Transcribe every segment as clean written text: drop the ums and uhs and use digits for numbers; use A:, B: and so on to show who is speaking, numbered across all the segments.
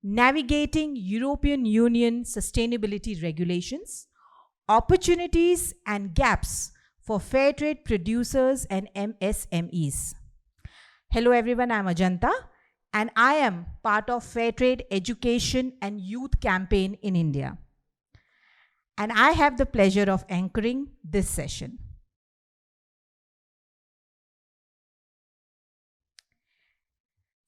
A: Navigating European Union Sustainability Regulations, Opportunities and Gaps for Fairtrade Producers and MSMEs. Hello everyone, I'm Ajanta and I am part of Fairtrade Education and Youth Campaign in India. And I have the pleasure of anchoring this session.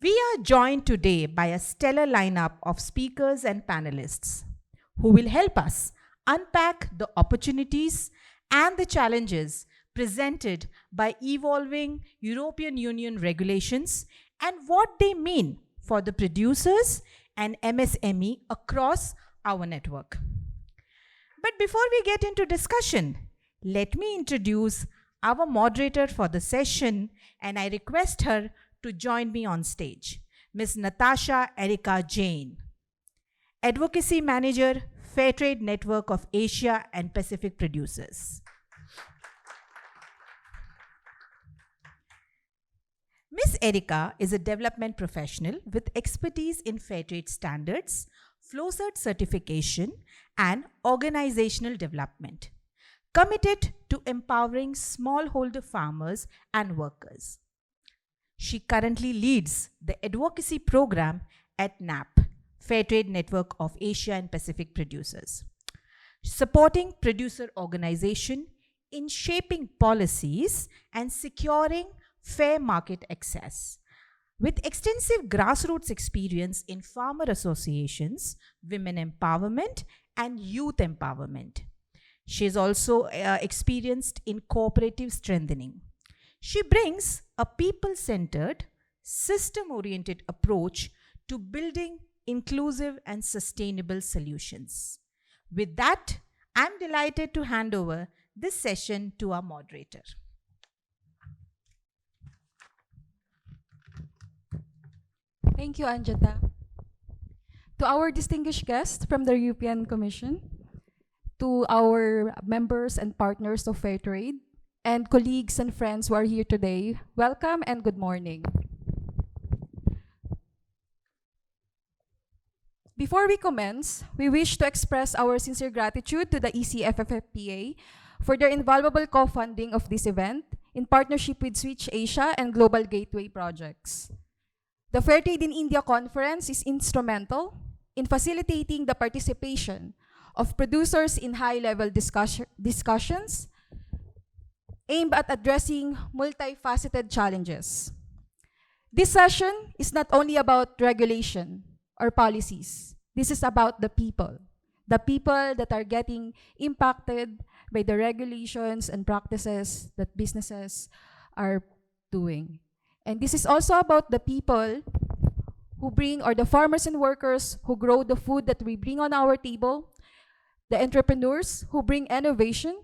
A: We are joined today by a stellar lineup of speakers and panelists who will help us unpack the opportunities and the challenges presented by evolving European Union regulations and what they mean for the producers and MSME across our network. But before we get into discussion, let me introduce our moderator for the session, and I request her to join me on stage, Ms. Natasha Erika Jane, Advocacy Manager, Fairtrade Network of Asia and Pacific Producers. Ms. Erika is a development professional with expertise in Fairtrade standards, Flowcert certification, and organizational development, committed to empowering smallholder farmers and workers. She currently leads the advocacy program at NAPP, Fairtrade Network of Asia and Pacific Producers, supporting producer organization in shaping policies and securing fair market access. With extensive grassroots experience in farmer associations, women empowerment, and youth empowerment. She is also experienced in cooperative strengthening. She brings a people-centered, system-oriented approach to building inclusive and sustainable solutions. With that, I'm delighted to hand over this session to our moderator.
B: Thank you, Anjata. To our distinguished guests from the European Commission, to our members and partners of Fairtrade, and colleagues and friends who are here today, welcome and good morning. Before we commence, we wish to express our sincere gratitude to the ECFFPA for their invaluable co-funding of this event in partnership with Switch Asia and Global Gateway projects. The Fairtrade in India conference is instrumental in facilitating the participation of producers in high-level discussions aimed at addressing multifaceted challenges. This session is not only about regulation or policies. This is about the people that are getting impacted by the regulations and practices that businesses are doing. And this is also about the people who bring, or the farmers and workers who grow the food that we bring on our table, the entrepreneurs who bring innovation,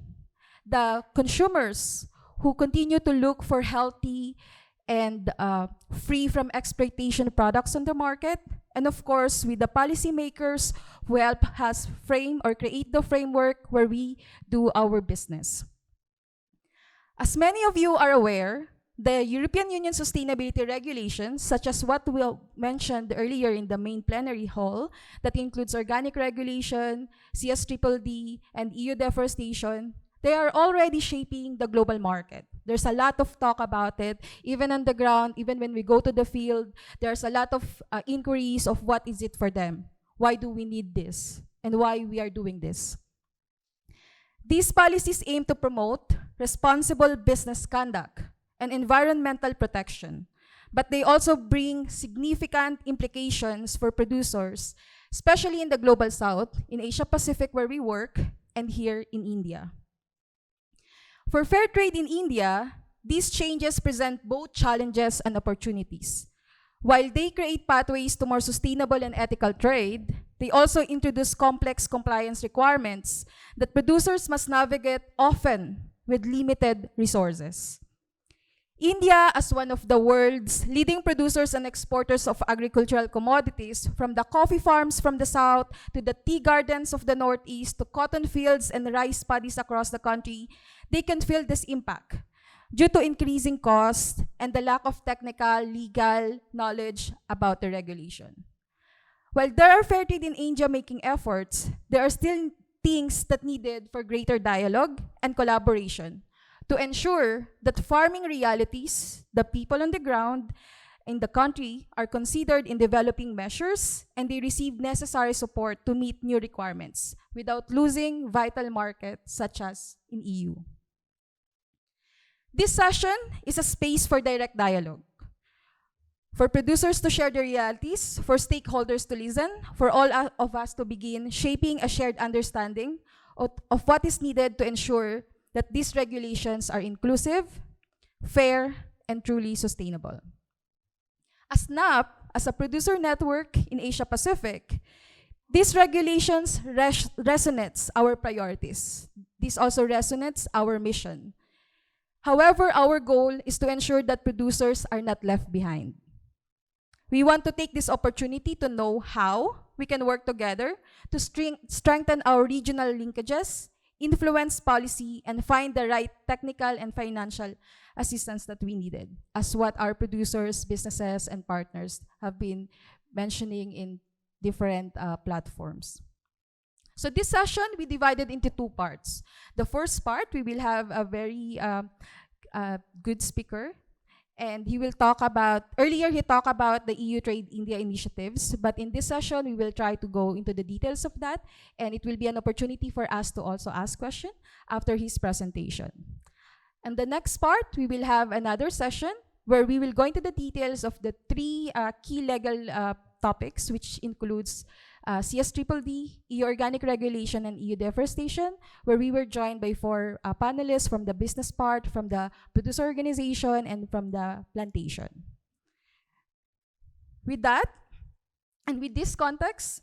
B: the consumers who continue to look for healthy and free from exploitation products on the market, and of course with the policymakers who help us frame or create the framework where we do our business. As many of you are aware, the European Union sustainability regulations, such as what we mentioned earlier in the main plenary hall, that includes organic regulation, CSDDD, and EU deforestation, they are already shaping the global market. There's a lot of talk about it, even on the ground, even when we go to the field, there's a lot of inquiries of what is it for them. Why do we need this? And why we are doing this? These policies aim to promote responsible business conduct and environmental protection, but they also bring significant implications for producers, especially in the Global South, in Asia Pacific where we work, and here in India. For Fairtrade in India, these changes present both challenges and opportunities. While they create pathways to more sustainable and ethical trade, they also introduce complex compliance requirements that producers must navigate, often with limited resources. India, as one of the world's leading producers and exporters of agricultural commodities, from the coffee farms from the south to the tea gardens of the northeast to cotton fields and rice paddies across the country, they can feel this impact due to increasing costs and the lack of technical, legal knowledge about the regulation. While there are Fairtrade in India making efforts, there are still things that needed for greater dialogue and collaboration to ensure that farming realities, the people on the ground in the country are considered in developing measures and they receive necessary support to meet new requirements without losing vital markets such as in EU. This session is a space for direct dialogue, for producers to share their realities, for stakeholders to listen, for all of us to begin shaping a shared understanding of what is needed to ensure that these regulations are inclusive, fair, and truly sustainable. As NAPP, as a producer network in Asia Pacific, these regulations resonates our priorities. This also resonates our mission. However, our goal is to ensure that producers are not left behind. We want to take this opportunity to know how we can work together to strengthen our regional linkages, influence policy, and find the right technical and financial assistance that we needed, as what our producers, businesses, and partners have been mentioning in different platforms. So this session, we divided into two parts. The first part, we will have a very good speaker, and he will talk about, earlier he talked about the EU Trade India initiatives, but in this session, we will try to go into the details of that, and it will be an opportunity for us to also ask questions after his presentation. And the next part, we will have another session where we will go into the details of the three key legal topics, which includes CS-DDD, EU Organic Regulation, and EU Deforestation, where we were joined by four panelists from the business part, from the producer organization, and from the plantation. With that, and with this context,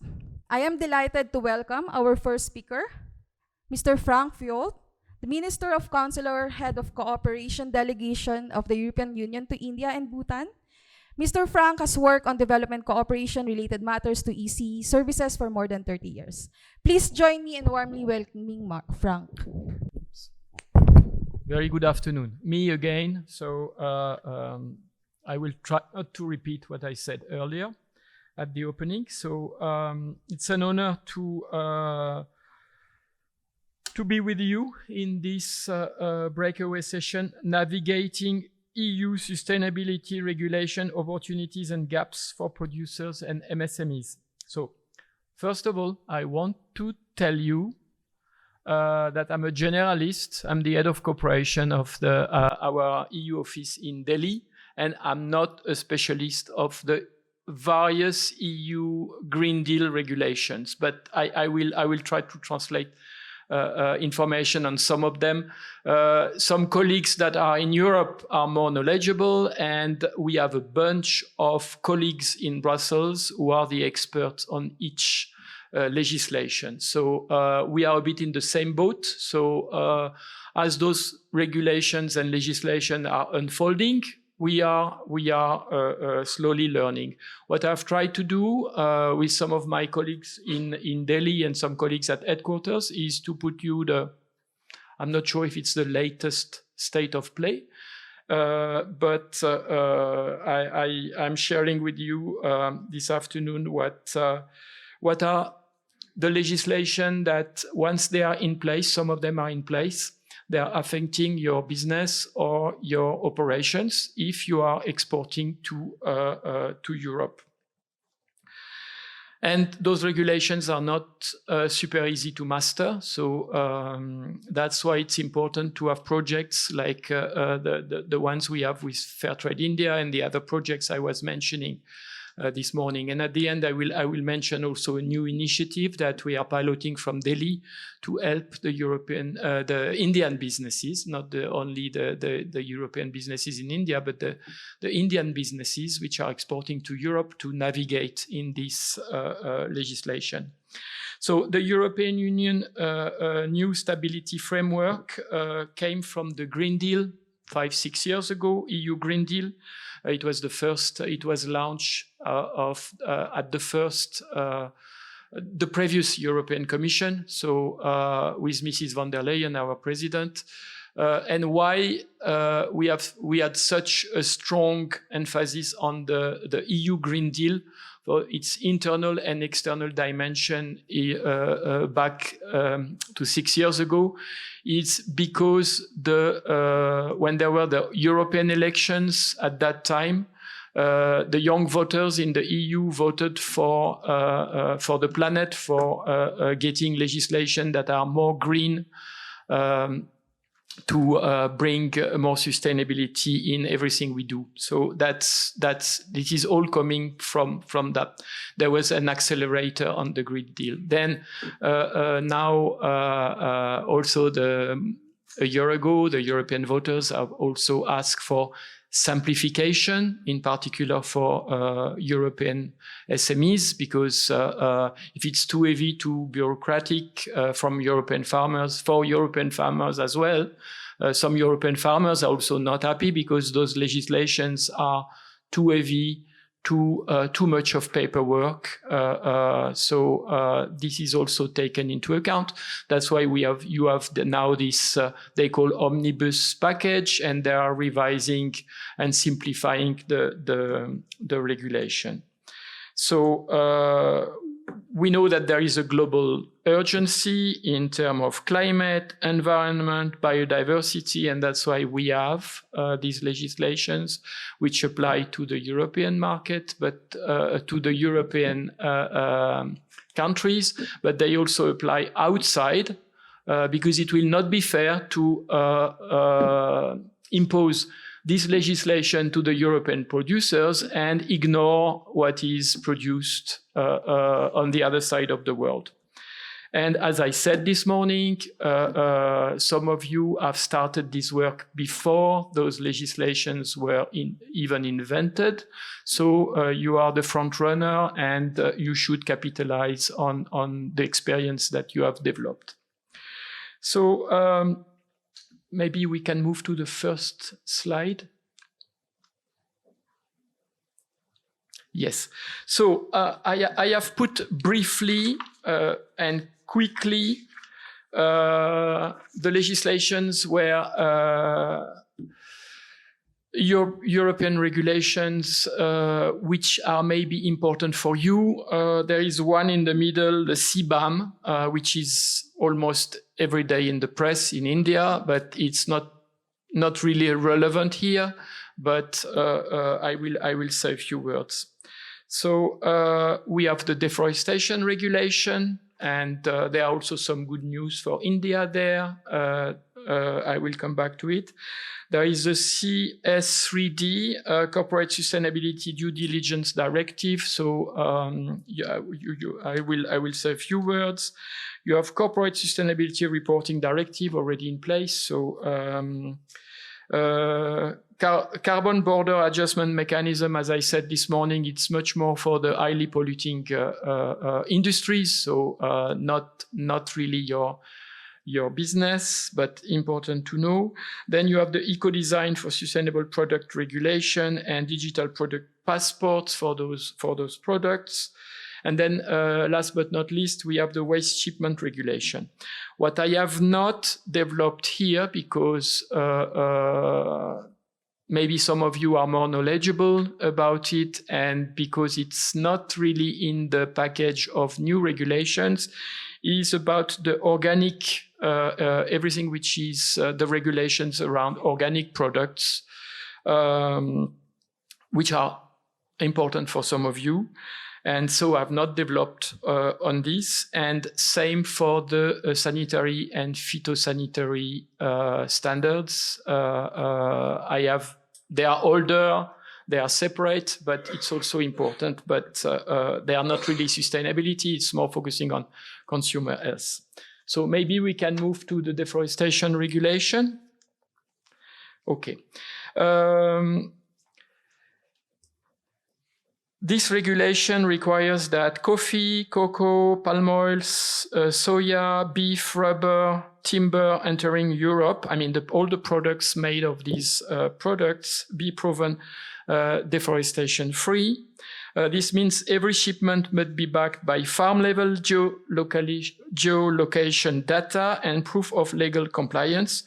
B: I am delighted to welcome our first speaker, Mr. Franck Viault, the Minister of Counsellor, Head of Cooperation Delegation of the European Union to India and Bhutan. Mr. Franck has worked on development cooperation-related matters to EC services for more than 30 years. Please join me in warmly welcoming Franck.
C: Very good afternoon. Me again. So I will try not to repeat what I said earlier at the opening. So it's an honor to be with you in this breakaway session, navigating EU sustainability regulation opportunities and gaps for producers and MSMEs. So first of all, I want to tell you that I'm a generalist. I'm the head of cooperation of our EU office in Delhi, and I'm not a specialist of the various EU Green Deal regulations, but I will try to translate information on some of them. Some colleagues that are in Europe are more knowledgeable, and we have a bunch of colleagues in Brussels who are the experts on each legislation. So we are a bit in the same boat. So as those regulations and legislation are unfolding, we are slowly learning. What I've tried to do with some of my colleagues in Delhi and some colleagues at headquarters is to put you I'm not sure if it's the latest state of play, but I'm sharing with you this afternoon what are the legislation that once they are in place, some of them are in place, they are affecting your business or your operations if you are exporting to Europe. And those regulations are not super easy to master. So that's why it's important to have projects like the ones we have with Fairtrade India and the other projects I was mentioning this morning. And at the end, I will mention also a new initiative that we are piloting from Delhi to help the Indian businesses, not only the European businesses in India, but the Indian businesses which are exporting to Europe to navigate in this legislation. So the European Union new stability framework came from the Green Deal 5-6 years ago, EU Green Deal. It was the first, it was launched at the previous European Commission. So with Mrs. von der Leyen, our president, and why we had such a strong emphasis on the EU Green Deal for its internal and external dimension back to 6 years ago. It's because when there were the European elections at that time, the young voters in the EU voted for the planet, for getting legislation that are more green, to bring more sustainability in everything we do. So this is all coming from that. There was an accelerator on the Green Deal. Then now also a year ago, the European voters have also asked for simplification, in particular for European SMEs, because if it's too heavy, too bureaucratic from European farmers, for European farmers as well, some European farmers are also not happy because those legislations are too heavy, too much of paperwork. So this is also taken into account. That's why you have now this they call omnibus package, and they are revising and simplifying the regulation. So we know that there is a global urgency in terms of climate, environment, biodiversity, and that's why we have these legislations which apply to the European market, but to the European countries, but they also apply outside, because it will not be fair to impose this legislation to the European producers and ignore what is produced on the other side of the world. And as I said this morning, some of you have started this work before those legislations were even invented. So you are the front runner, and you should capitalize on the experience that you have developed. So maybe we can move to the first slide. Yes. So I have put briefly and quickly the legislations where European regulations which are maybe important for you. There is one in the middle, the CBAM, which is almost every day in the press in India, but it's not really relevant here. But I will say a few words. So we have the deforestation regulation, and there are also some good news for India there. I will come back to it. There is the CS3D, Corporate Sustainability Due Diligence Directive. So yeah, I will say a few words. You have Corporate Sustainability Reporting Directive already in place. So carbon border adjustment mechanism, as I said this morning, it's much more for the highly polluting industries. So not really your business, but important to know. Then you have the eco-design for sustainable product regulation and digital product passports for those products. And then last but not least, we have the waste shipment regulation. What I have not developed here, because maybe some of you are more knowledgeable about it, and because it's not really in the package of new regulations, is about the organic, everything which is the regulations around organic products, which are important for some of you. And so I've not developed on this. And same for the sanitary and phytosanitary standards. They are older, they are separate, but it's also important. But they are not really sustainability. It's more focusing on consumer health. So maybe we can move to the deforestation regulation. Okay. This regulation requires that coffee, cocoa, palm oils, soya, beef, rubber, timber entering Europe, I mean all the products made of these products, be proven deforestation free. This means every shipment must be backed by farm-level geolocation data and proof of legal compliance.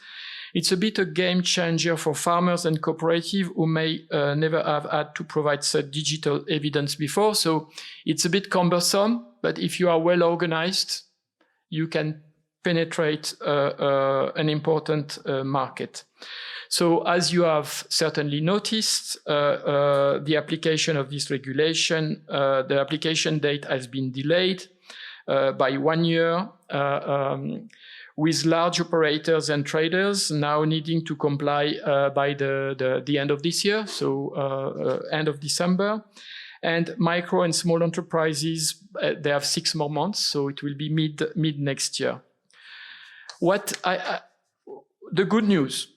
C: It's a bit a game changer for farmers and cooperatives who may never have had to provide such digital evidence before. So it's a bit cumbersome, but if you are well organized, you can penetrate an important market. So as you have certainly noticed, the application of this regulation, the application date has been delayed by 1 year, with large operators and traders now needing to comply by the end of this year, so end of December. And micro and small enterprises, they have 6 more months, so it will be mid next year. The good news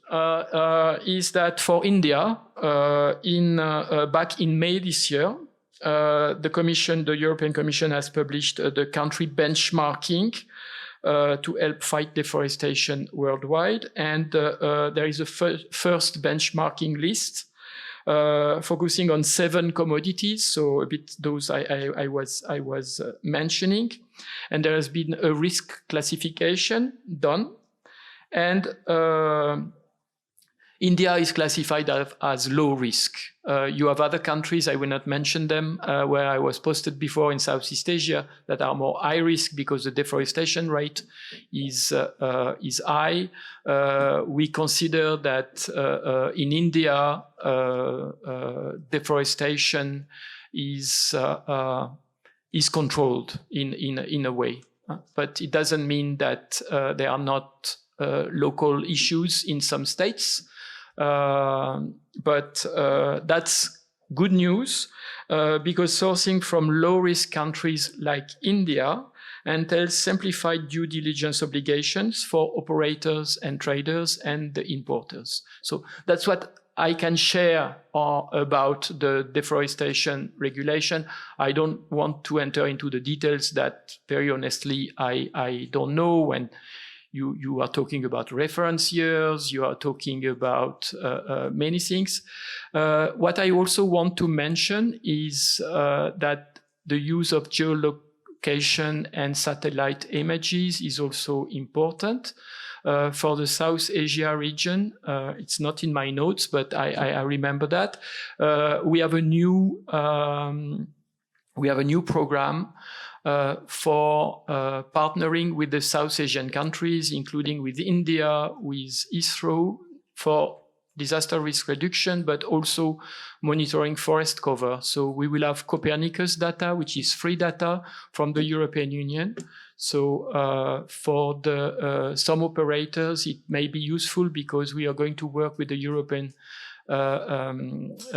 C: is that for India, back in May this year, the European Commission has published the country benchmarking to help fight deforestation worldwide. And there is a first benchmarking list focusing on 7 commodities, so a bit those I was mentioning. And there has been a risk classification done. And India is classified as low risk. You have other countries, I will not mention them, where I was posted before in Southeast Asia that are more high risk because the deforestation rate is high. We consider that in India, deforestation is controlled in a way. But it doesn't mean that there are not local issues in some states. But that's good news because sourcing from low-risk countries like India entails simplified due diligence obligations for operators and traders and the importers. So that's what I can share about the deforestation regulation. I don't want to enter into the details that, very honestly, I don't know. When you are talking about reference years, you are talking about many things. What I also want to mention is that the use of geolocation and satellite images is also important. For the South Asia region, it's not in my notes, but I remember that. We have a new program for partnering with the South Asian countries, including with India, with ISRO, for disaster risk reduction, but also monitoring forest cover. So we will have Copernicus data, which is free data from the European Union. So for some operators, it may be useful because we are going to work with the European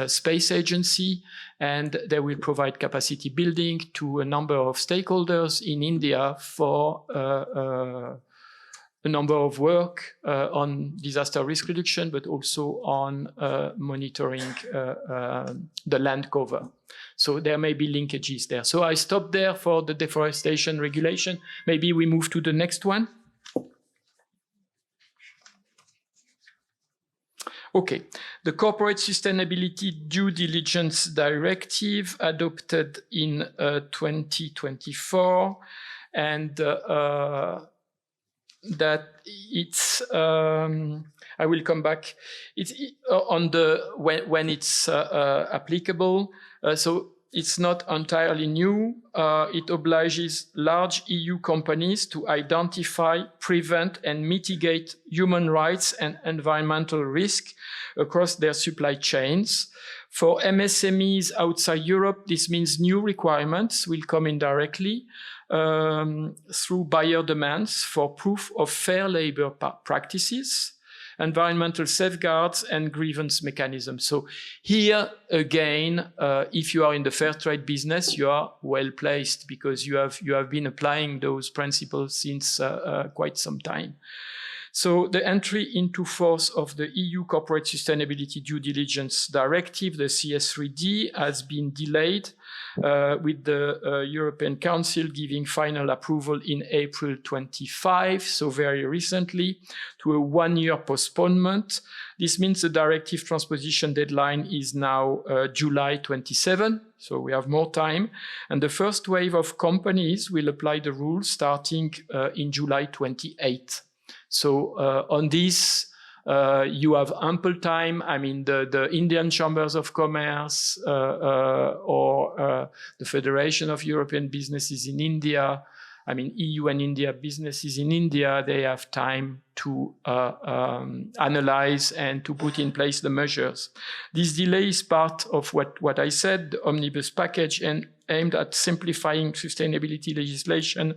C: Space Agency, and they will provide capacity building to a number of stakeholders in India for a number of work on disaster risk reduction, but also on monitoring the land cover. So there may be linkages there. So I stop there for the deforestation regulation. Maybe we move to the next one. Okay, the Corporate Sustainability Due Diligence Directive adopted in 2024, and that it's, I will come back, it's on the, when it's applicable, so it's not entirely new. It obliges large EU companies to identify, prevent, and mitigate human rights and environmental risk across their supply chains. For MSMEs outside Europe, this means new requirements will come in directly through buyer demands for proof of fair labor practices, environmental safeguards, and grievance mechanisms. So here again, if you are in the fair trade business, you are well placed because you have been applying those principles since quite some time. So the entry into force of the EU Corporate Sustainability Due Diligence Directive, the CS3D, has been delayed with the European Council giving final approval in April 25, so very recently, to a 1-year postponement. This means the directive transposition deadline is now July 27, so we have more time. And the first wave of companies will apply the rules starting in July 28. So on this, You have ample time. I mean, the Indian Chambers of Commerce or the Federation of European Businesses in India, I mean, EU and India businesses in India, they have time to analyze and to put in place the measures. This delay is part of what I said, the omnibus package, and aimed at simplifying sustainability legislation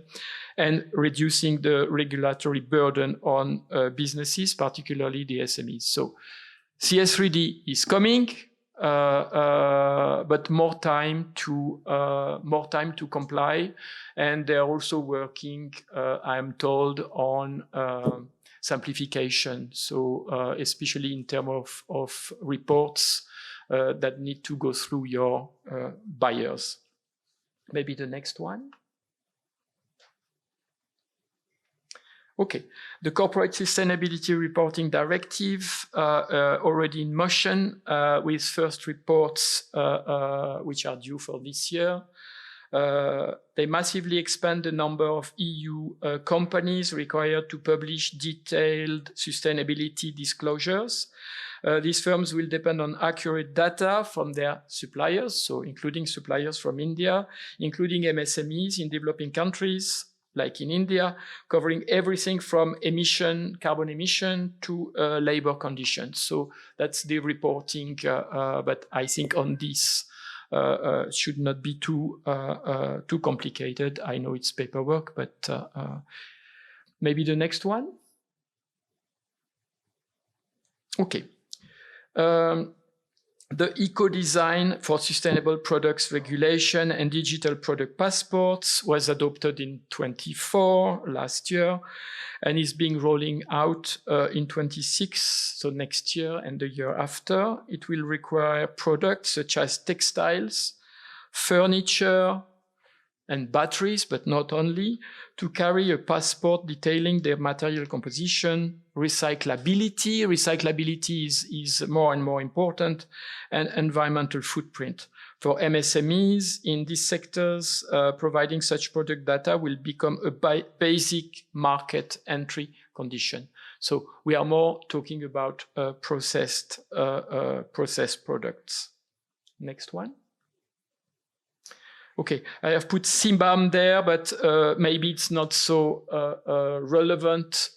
C: and reducing the regulatory burden on businesses, particularly the SMEs. So CS3D is coming, but more time to comply, and they're also working, I'm told, on simplification. So especially in terms of reports that need to go through your buyers. Maybe the next one. Okay, the Corporate Sustainability Reporting Directive already in motion with first reports which are due for this year. They massively expand the number of EU companies required to publish detailed sustainability disclosures. These firms will depend on accurate data from their suppliers, so including suppliers from India, including MSMEs in developing countries, like in India, covering everything from carbon emission to labor conditions. So that's the reporting, but I think on this should not be too complicated. I know it's paperwork, but maybe the next one. Okay. The eco-design for sustainable products regulation and digital product passports was adopted in 24 last year and is being rolling out in 26, so next year and the year after. It will require products such as textiles, furniture, and batteries, but not only, to carry a passport detailing their material composition, recyclability. Recyclability is more and more important, and environmental footprint. For MSMEs in these sectors, providing such product data will become a basic market entry condition. So we are more talking about processed products. Next one. Okay, I have put CBAM there, but maybe it's not so relevant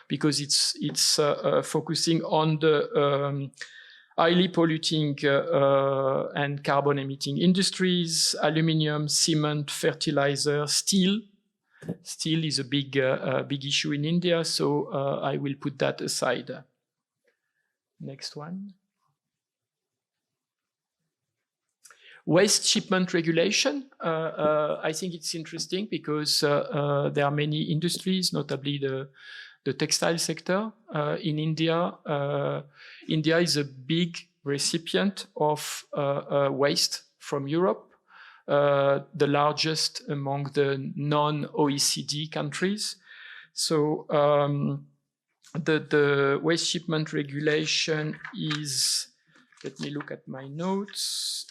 C: because it's focusing on the highly polluting and carbon emitting industries, aluminium, cement, fertilizer, steel. Steel is a big issue in India, so I will put that aside. Next one. Waste shipment regulation. I think it's interesting because there are many industries, notably the textile sector in India. India is a big recipient of waste from Europe, the largest among the non-OECD countries. So the waste shipment regulation is, let me look at my notes.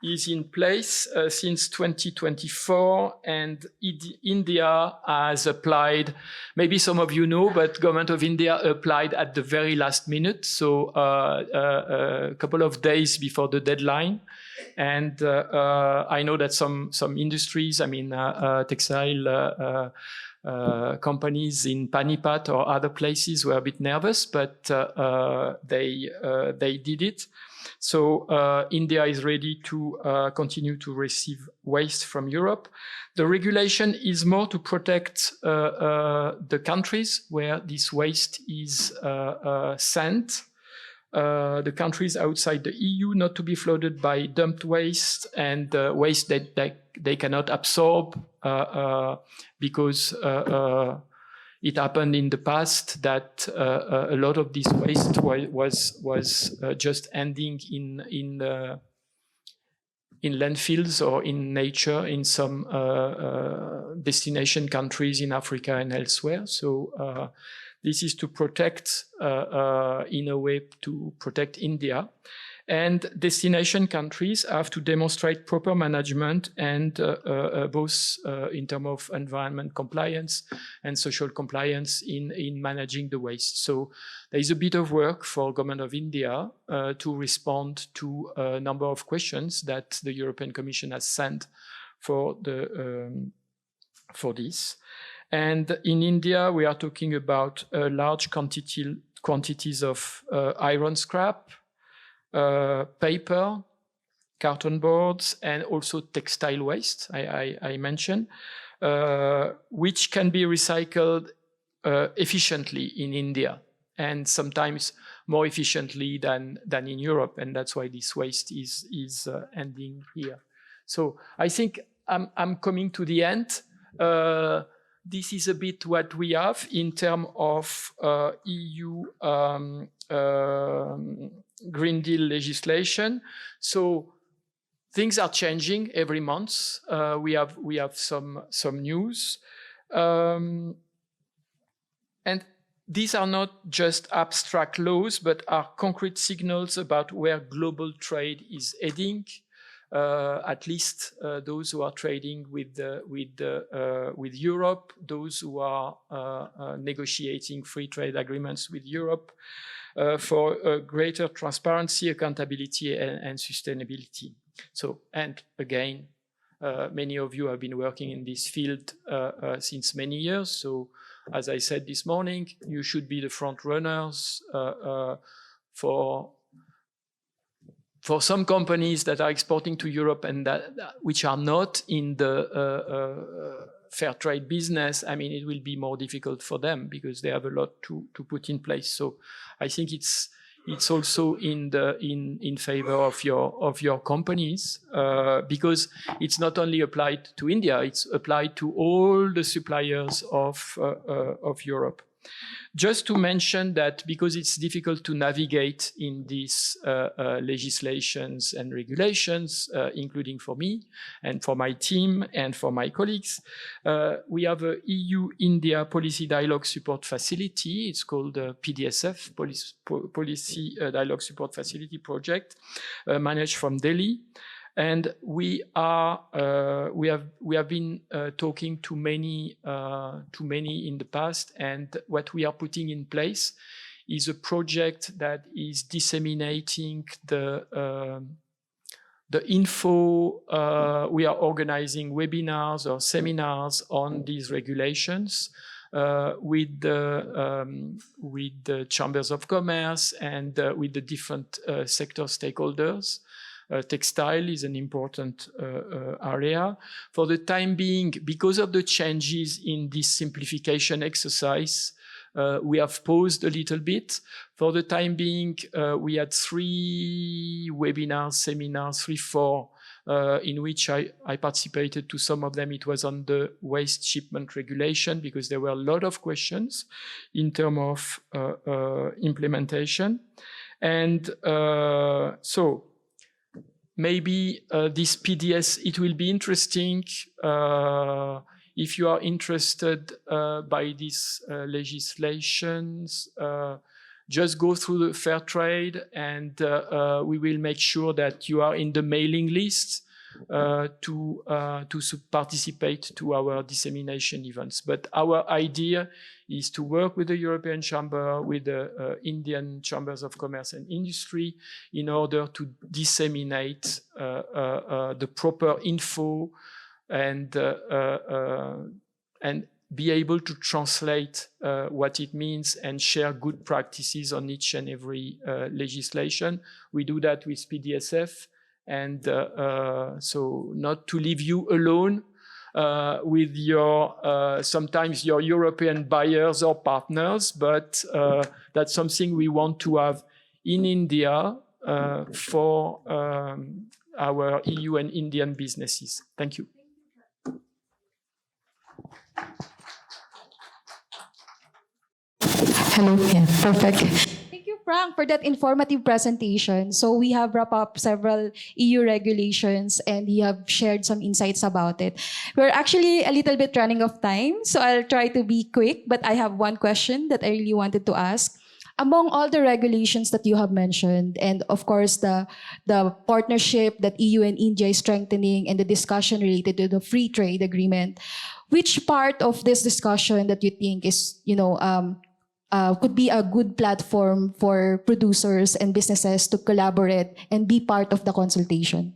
C: Is in place since 2024, and India has applied, maybe some of you know, but government of India applied at the very last minute, so a couple of days before the deadline. And I know that some industries, I mean textile companies in Panipat or other places were a bit nervous, but they did it. So India is ready to continue to receive waste from Europe. The regulation is more to protect the countries where this waste is sent. The countries outside the EU not to be flooded by dumped waste and waste that they cannot absorb because it happened in the past that a lot of this waste was just ending in landfills or in nature in some destination countries in Africa and elsewhere. So this is to protect, in a way, to protect India. And destination countries have to demonstrate proper management and both in terms of environment compliance and social compliance in managing the waste. So there is a bit of work for government of India to respond to a number of questions that the European Commission has sent for this. And in India, we are talking about large quantities of iron scrap, paper, carton boards, and also textile waste, I mentioned, which can be recycled efficiently in India, and sometimes more efficiently than in Europe, and that's why this waste is ending here. So I think I'm coming to the end. This is a bit what we have in terms of EU Green Deal legislation. So things are changing every month. We have some news, and these are not just abstract laws, but are concrete signals about where global trade is heading. At least those who are trading with Europe, those who are negotiating free trade agreements with Europe, for greater transparency, accountability, and sustainability. So, and again, many of you have been working in this field since many years. So, as I said this morning, you should be the front runners for some companies that are exporting to Europe and which are not in the fair trade business. I mean, it will be more difficult for them because they have a lot to put in place. So I think it's also in favor of your companies because it's not only applied to India, it's applied to all the suppliers of Europe. Just to mention that because it's difficult to navigate in these legislations and regulations, including for me and for my team and for my colleagues, we have a EU-India Policy Dialogue Support Facility. It's called PDSF, Policy Dialogue Support Facility Project, managed from Delhi. And we have been talking to many in the past, and what we are putting in place is a project that is disseminating the info. We are organizing webinars or seminars on these regulations with the chambers of commerce and with the different sector stakeholders. Textile is an important area. For the time being, because of the changes in this simplification exercise, we have paused a little bit. For the time being, we had 3 webinars, seminars, 4, in which I participated to some of them. It was on the waste shipment regulation because there were a lot of questions in terms of implementation. And so, maybe this PDS, it will be interesting if you are interested by these legislations. Just go through the fair trade, and we will make sure that you are in the mailing list to participate to our dissemination events. But our idea is to work with the European Chamber, with the Indian Chambers of Commerce and Industry, in order to disseminate the proper info and be able to translate what it means and share good practices on each and every legislation. We do that with PDSF, and so not to leave you alone with your sometimes your European buyers or partners, but that's something we want to have in India for our EU and Indian businesses. Thank you.
B: Hello, yeah, perfect. Thank you, Franck, for that informative presentation. So we have wrapped up several EU regulations and you have shared some insights about it. We're actually a little bit running off time, so I'll try to be quick, but I have one question that I really wanted to ask. among all the regulations that you have mentioned, and of course the partnership that EU and India is strengthening and the discussion related to the free trade agreement, which part of this discussion that you think is, could be a good platform for producers and businesses to collaborate and be part of the consultation?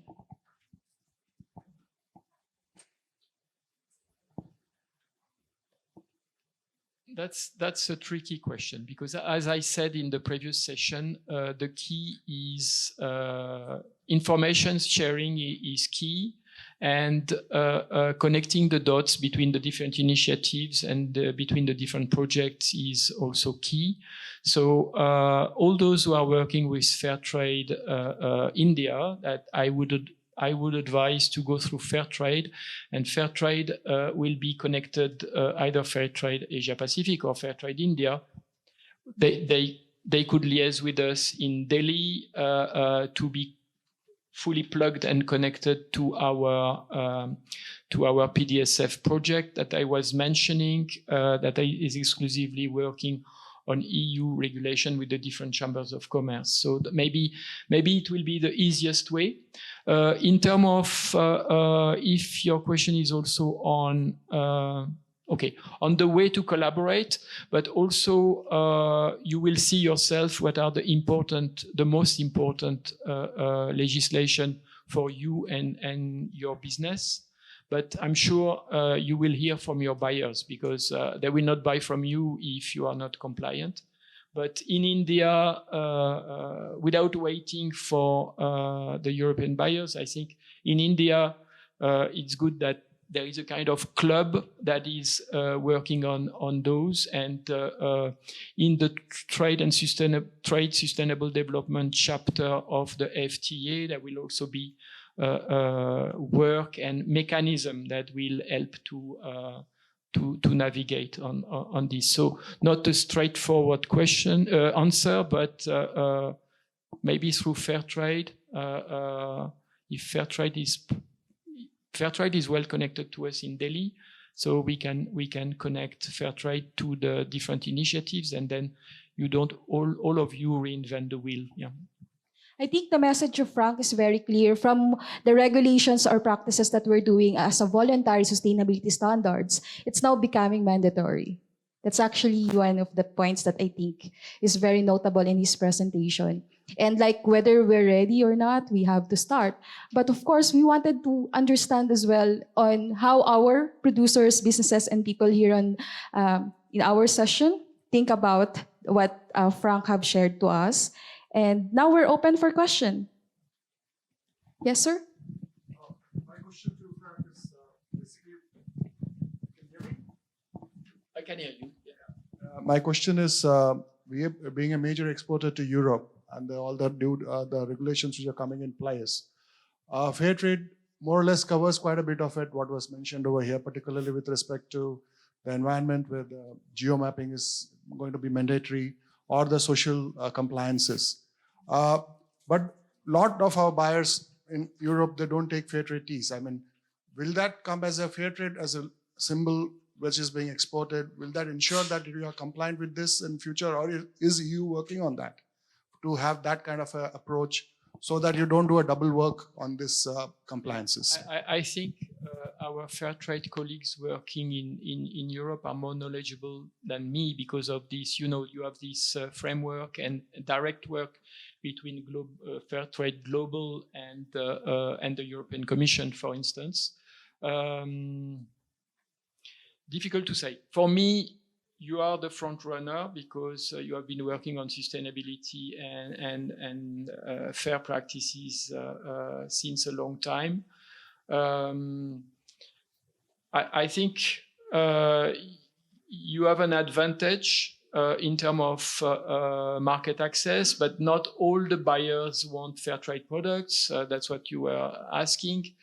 C: That's a tricky question, because as I said in the previous session, the key is information sharing is key, and connecting the dots between the different initiatives and between the different projects is also key. So all those who are working with Fairtrade India, that I would advise to go through Fairtrade, and Fairtrade will be connected either Fairtrade Asia Pacific or Fairtrade India. They could liaise with us in Delhi to be fully plugged and connected to our PDSF project that I was mentioning, that is exclusively working on EU regulation with the different chambers of commerce. So maybe it will be the easiest way. In terms of if your question is also on on the way to collaborate, but also you will see yourself what are the most important legislation for you and your business. But I'm sure you will hear from your buyers, because they will not buy from you if you are not compliant. But in India, without waiting for the European buyers, I think in India, it's good that there is a kind of club that is working on those. And in the Trade Sustainable Development chapter of the FTA, there will also be work and mechanism that will help to navigate on this. So not a straightforward answer, but maybe through Fairtrade. If Fairtrade is well connected to us in Delhi, so we can connect Fairtrade to the different initiatives, and then you don't all of you reinvent the wheel. Yeah.
B: I think the message of Franck is very clear. From the regulations or practices that we're doing as a voluntary sustainability standards, it's now becoming mandatory. That's actually one of the points that I think is very notable in his presentation. And like whether we're ready or not, we have to start. But of course, we wanted to understand as well on how our producers, businesses, and people here on in our session think about what Franck have shared to us. And now we're open for question. Yes, sir?
D: My question to Franck is basically, can you hear me?
C: I can hear you. Yeah.
D: My question is, we being a major exporter to Europe, and all the regulations which are coming in place, Fairtrade more or less covers quite a bit of it, what was mentioned over here, particularly with respect to the environment, where the geo-mapping is going to be mandatory, or the social compliances. But a lot of our buyers in Europe, they don't take Fairtrade teas. I mean, will that come as a Fairtrade, as a symbol which is being exported? Will that ensure that you are compliant with this in future, or is EU working on that to have that kind of a approach so that you don't do a double work on this compliances?
C: I think our Fairtrade colleagues working in Europe are more knowledgeable than me because of this. You know, you have this framework and direct work between Fairtrade Global and the European Commission, for instance. Difficult to say. For me, you are the front runner because you have been working on sustainability and fair practices since a long time. I think you have an advantage in terms of market access, but not all the buyers want fair trade products. That's what you were asking.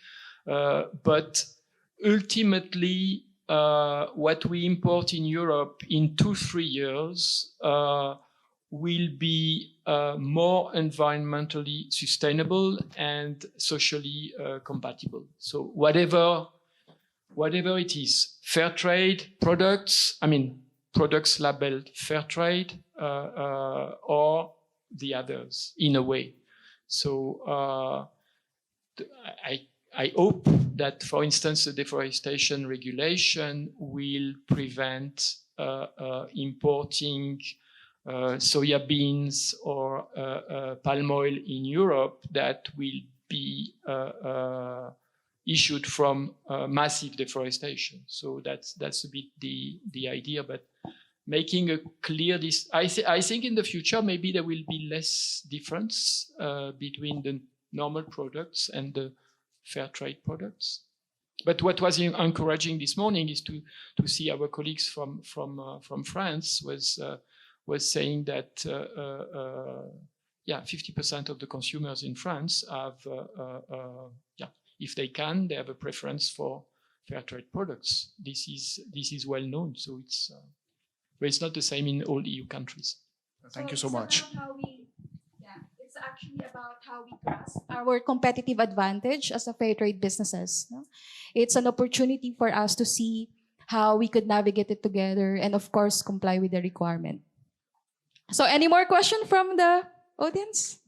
C: But ultimately, what we import in Europe in 2-3 years will be more environmentally sustainable and socially compatible. So whatever it is, fair trade products, I mean, products labeled Fairtrade or the others in a way. So I hope that, for instance, the deforestation regulation will prevent importing soya beans or palm oil in Europe that will be issued from massive deforestation. So that's a bit the idea, but making a clear this. I think in the future maybe there will be less difference between the normal products and the fair trade products. But what was encouraging this morning is to see our colleagues from France was saying that 50% of the consumers in France have if they can, they have a preference for fair trade products. This is well known, so it's not the same in all EU countries.
D: Thank you so much.
B: It's actually about how we grasp our competitive advantage as a fair trade businesses. No? It's an opportunity for us to see how we could navigate it together and, of course, comply with the requirement. So any more questions from the audience?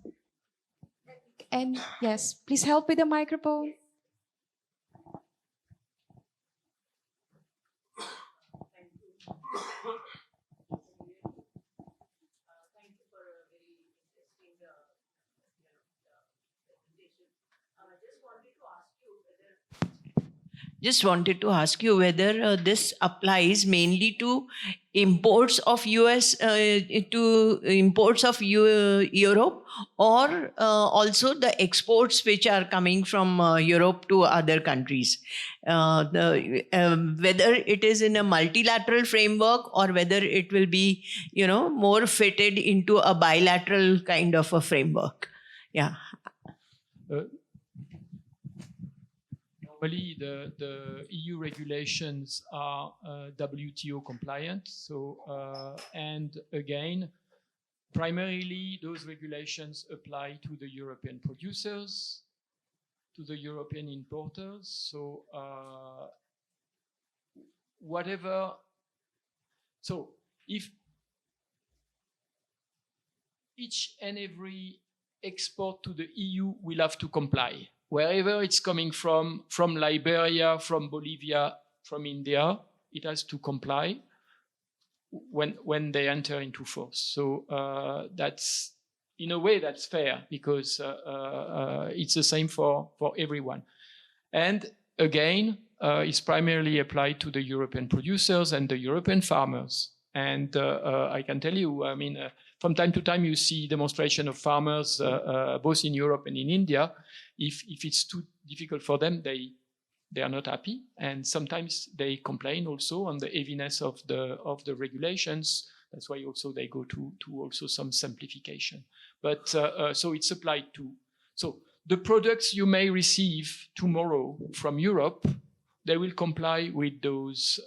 B: And yes, please help with the microphone.
E: Just wanted to ask you whether this applies mainly to imports of US to imports of Europe, or also the exports which are coming from Europe to other countries. Whether it is in a multilateral framework or whether it will be, more fitted into a bilateral kind of a framework. Yeah.
C: Normally, the EU regulations are WTO compliant. So, and again, primarily those regulations apply to the European producers, to the European importers. So, if each and every export to the EU will have to comply. Wherever it's coming from Liberia, from Bolivia, from India, it has to comply when they enter into force. So that's, in a way, that's fair because it's the same for everyone. And again, it's primarily applied to the European producers and the European farmers. And I can tell you, I mean, from time to time you see demonstration of farmers, both in Europe and in India. If it's too difficult for them, they are not happy, and sometimes they complain also on the heaviness of the regulations. That's why also they go to also some simplification. But so it's applied to. So the products you may receive tomorrow from Europe, they will comply with those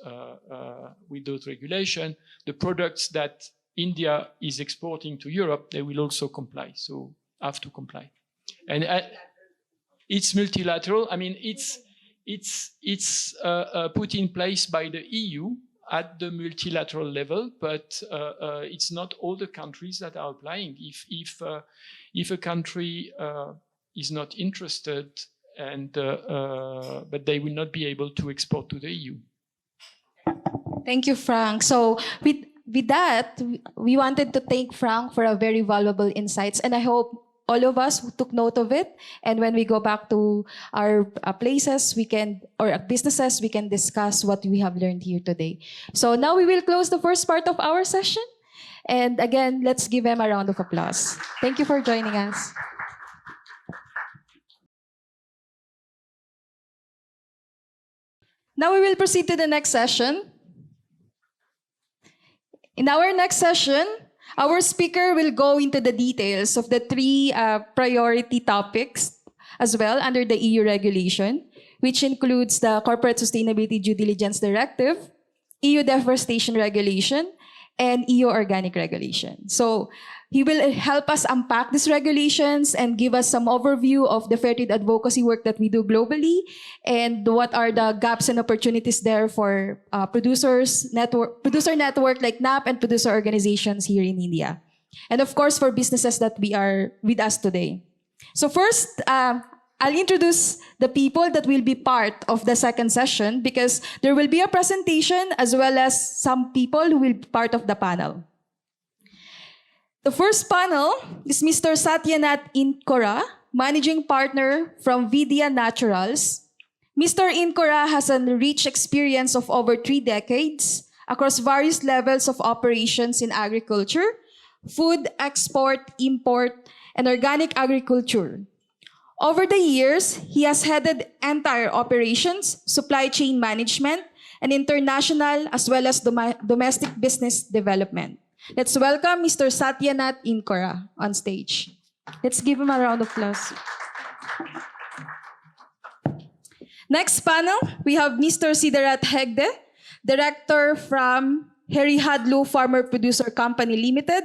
C: regulations. The products that India is exporting to Europe, they will also comply. So have to comply, and it's multilateral. I mean, it's put in place by the EU at the multilateral level, but it's not all the countries that are applying. If a country is not interested, and but they will not be able to export to the EU.
B: Thank you, Franck. So with that, we wanted to thank Franck for a very valuable insights, and I hope all of us took note of it. And when we go back to our places, or businesses, we can discuss what we have learned here today. So now we will close the first part of our session. And again, let's give them a round of applause. Thank you for joining us. Now we will proceed to the next session. In our next session, our speaker will go into the details of the three priority topics as well under the EU regulation, which includes the Corporate Sustainability Due Diligence Directive, EU Deforestation Regulation, and EU organic regulation. So he will help us unpack these regulations and give us some overview of the fair trade advocacy work that we do globally and what are the gaps and opportunities there for producer network like NAPP and producer organizations here in India. And of course, for businesses that we are with us today. So first, I'll introduce the people that will be part of the second session because there will be a presentation as well as some people who will be part of the panel. The first panel is Mr. Sathyanath Inchora, Managing Partner from Vedyaa Naturals. Mr. Inchora has a rich experience of over 3 decades across various levels of operations in agriculture, food, export, import, and organic agriculture. Over the years, he has headed entire operations, supply chain management, and international as well as domestic business development. Let's welcome Mr. Sathyanath Inchora on stage. Let's give him a round of applause. Next panel, we have Mr. Siaron Hegde, Director from Herihadlu Farmer Producer Company Limited.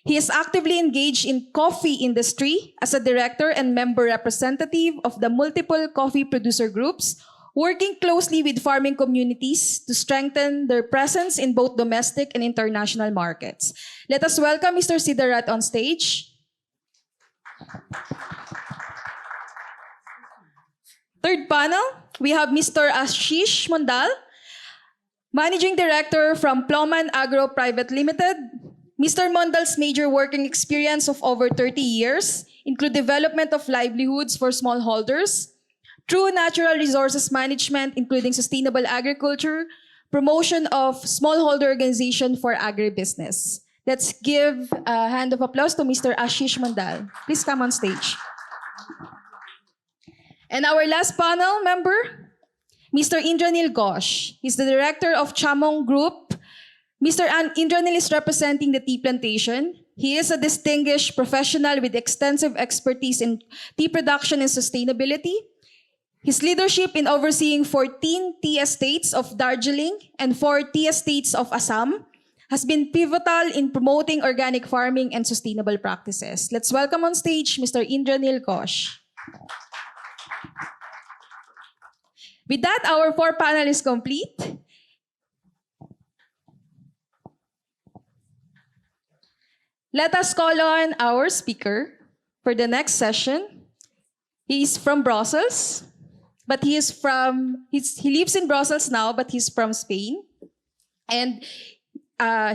B: He is actively engaged in coffee industry as a director and member representative of the multiple coffee producer groups, working closely with farming communities to strengthen their presence in both domestic and international markets. Let us welcome Mr. Siaron on stage. Third panel, we have Mr. Ashish Mondal, Managing Director from Ploman Agro Private Limited. Mr. Mondal's major working experience of over 30 years include development of livelihoods for smallholders, through natural resources management, including sustainable agriculture, promotion of smallholder organization for agribusiness. Let's give a hand of applause to Mr. Ashish Mondal. Please come on stage. And our last panel member, Mr. Indranil Ghosh. He's the director of Chamong Group. Mr. Indranil is representing the tea plantation. He is a distinguished professional with extensive expertise in tea production and sustainability. His leadership in overseeing 14 tea estates of Darjeeling and 4 tea estates of Assam has been pivotal in promoting organic farming and sustainable practices. Let's welcome on stage Mr. Indranil Ghosh. With that, our 4 panel is complete. Let us call on our speaker for the next session. He is from Brussels, but he lives in Brussels now, but he's from Spain. And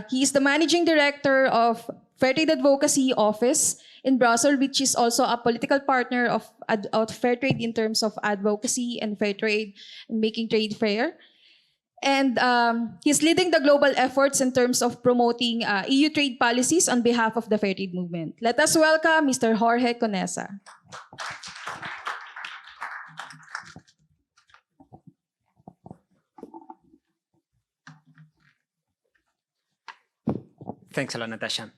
B: he is the managing director of Fairtrade Advocacy Office in Brussels, which is also a political partner of Fairtrade in terms of advocacy and fair trade and making trade fair. And he's leading the global efforts in terms of promoting EU trade policies on behalf of the fair trade movement. Let us welcome Mr. Jorge Conesa.
F: Thanks a lot, Natasha.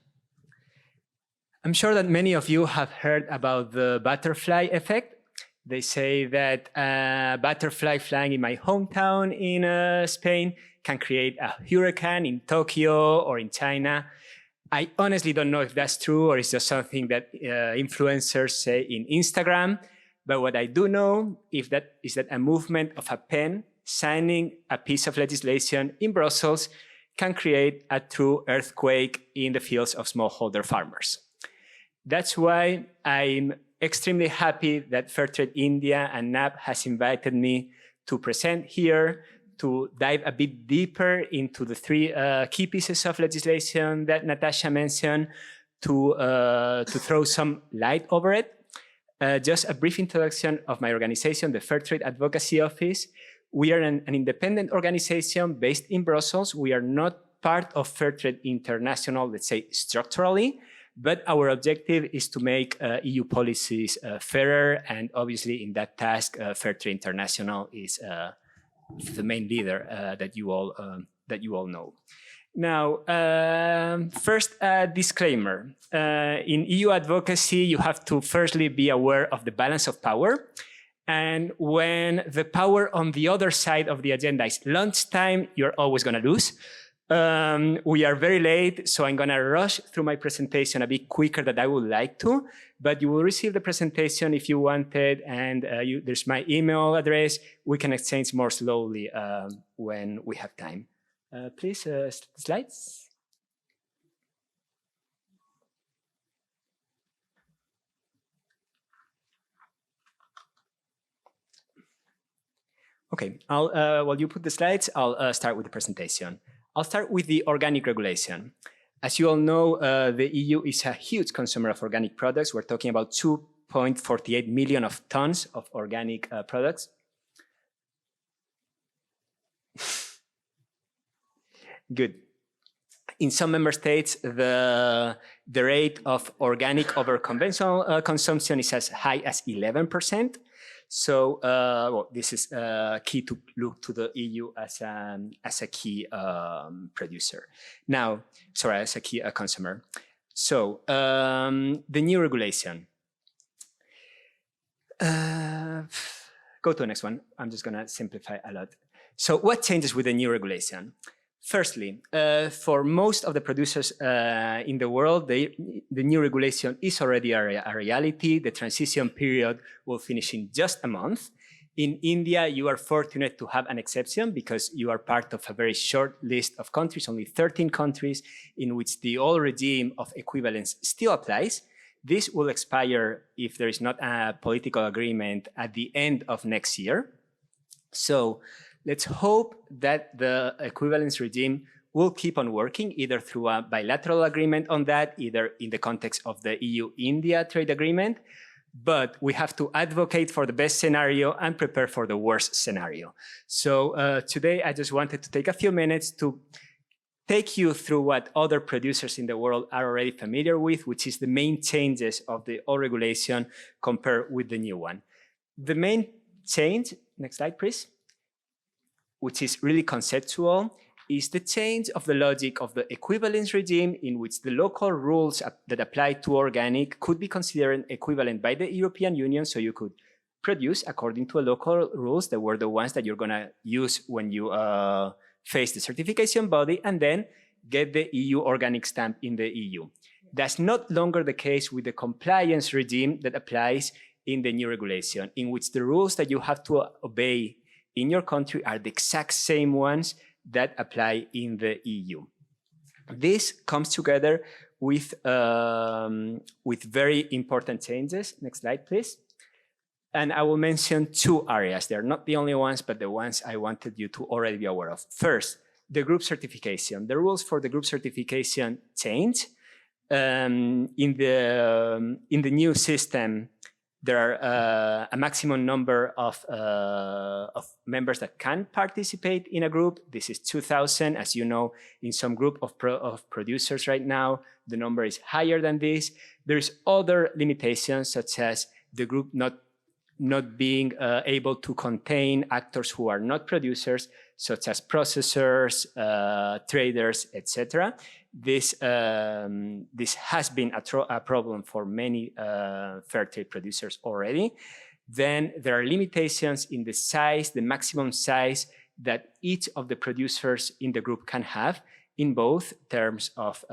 F: I'm sure that many of you have heard about the butterfly effect. They say that a butterfly flying in my hometown in Spain can create a hurricane in Tokyo or in China. I honestly don't know if that's true or it's just something that influencers say in Instagram. But what I do know is that a movement of a pen signing a piece of legislation in Brussels can create a true earthquake in the fields of smallholder farmers. That's why I'm extremely happy that Fairtrade India and NAPP has invited me to present here, to dive a bit deeper into the 3 key pieces of legislation that Natasha mentioned, to throw some light over it. Just a brief introduction of my organization, the Fairtrade Advocacy Office. We are an independent organization based in Brussels. We are not part of Fairtrade International, let's say, structurally, but our objective is to make EU policies fairer, and obviously in that task, Fairtrade International is the main leader that you all know. Now, first, a disclaimer. In EU advocacy, you have to firstly be aware of the balance of power. And when the power on the other side of the agenda is lunchtime, you're always going to lose. We are very late, so I'm going to rush through my presentation a bit quicker than I would like to, but you will receive the presentation if you want it, and there's my email address. We can exchange more slowly when we have time. Please, slides. Okay, while you put the slides, I'll start with the presentation. I'll start with the organic regulation. As you all know, the EU is a huge consumer of organic products. We're talking about 2.48 million of tons of organic products. Good. In some member states, the rate of organic over conventional consumption is as high as 11%. So well, this is key to look to the EU as a key producer. Now, sorry, as a key consumer. So the new regulation. Go to the next one. I'm just going to simplify a lot. So what changes with the new regulation? Firstly, for most of the producers in the world, the new regulation is already a reality. The transition period will finish in just a month. In India, you are fortunate to have an exception because you are part of a very short list of countries, only 13 countries, in which the old regime of equivalence still applies. This will expire if there is not a political agreement at the end of next year. So let's hope that the equivalence regime will keep on working either through a bilateral agreement on that, either in the context of the EU-India trade agreement, but we have to advocate for the best scenario and prepare for the worst scenario. So today I just wanted to take a few minutes to take you through what other producers in the world are already familiar with, which is the main changes of the old regulation compared with the new one. The main change, next slide please, which is really conceptual, is the change of the logic of the equivalence regime in which the local rules that apply to organic could be considered equivalent by the European Union. So you could produce according to local rules that were the ones that you're going to use when you face the certification body and then get the EU organic stamp in the EU. That's no longer the case with the compliance regime that applies in the new regulation, in which the rules that you have to obey in your country are the exact same ones that apply in the EU. This comes together with very important changes. Next slide, please. And I will mention two areas. They're not the only ones, but the ones I wanted you to already be aware of. First, the group certification. The rules for the group certification change. In the new system, there are a maximum number of members that can participate in a group. This is 2,000. As you know, in some group of producers right now, the number is higher than this. There's other limitations, such as the group not being able to contain actors who are not producers, such as processors, traders, etc. This has been a problem for many fair trade producers already. Then there are limitations in the size, the maximum size that each of the producers in the group can have, in both terms of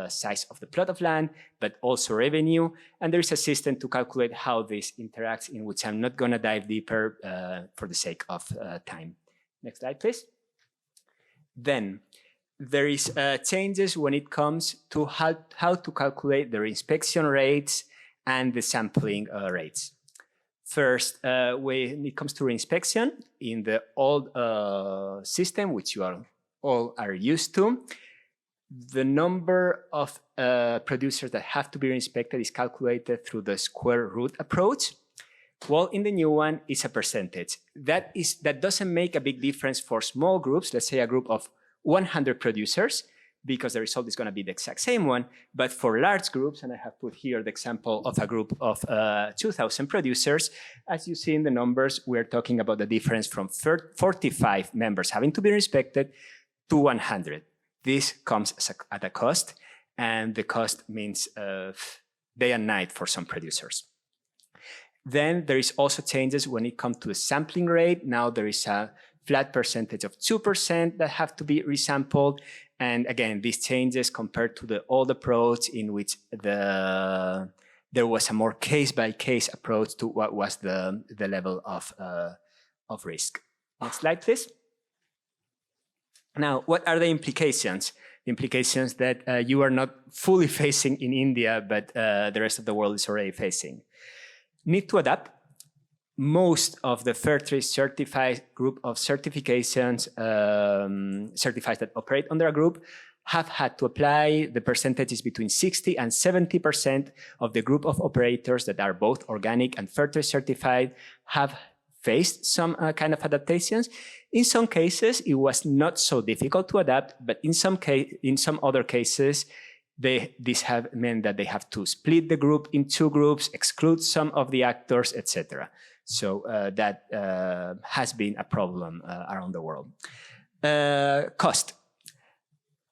F: size of the plot of land, but also revenue. And there is a system to calculate how this interacts, in which I'm not going to dive deeper for the sake of time. Next slide, please. Then there is changes when it comes to how to calculate the inspection rates and the sampling rates. First, when it comes to reinspection, in the old system, which you all are used to, the number of producers that have to be reinspected is calculated through the square root approach. Well, in the new one, it's a percentage. That doesn't make a big difference for small groups, let's say a group of 100 producers, because the result is going to be the exact same one. But for large groups, and I have put here the example of a group of 2,000 producers, as you see in the numbers, we're talking about the difference from 45 members having to be respected to 100. This comes at a cost, and the cost means day and night for some producers. Then there is also changes when it comes to the sampling rate. Now there is a flat percentage of 2% that have to be resampled, And again, these changes compared to the old approach in which there was a more case-by-case approach to what was the level of risk. Next slide, please. Now, what are the implications? The implications that you are not fully facing in India, but the rest of the world is already facing. Need to adapt. Most of the Fairtrade certified group of certifications, certified that operate under a group, have had to apply the percentages between 60 and 70% of the group of operators that are both organic and Fairtrade certified have faced some kind of adaptations. In some cases, it was not so difficult to adapt, but in some other cases, this have meant that they have to split the group in two groups, exclude some of the actors, etc. So that has been a problem around the world. Cost.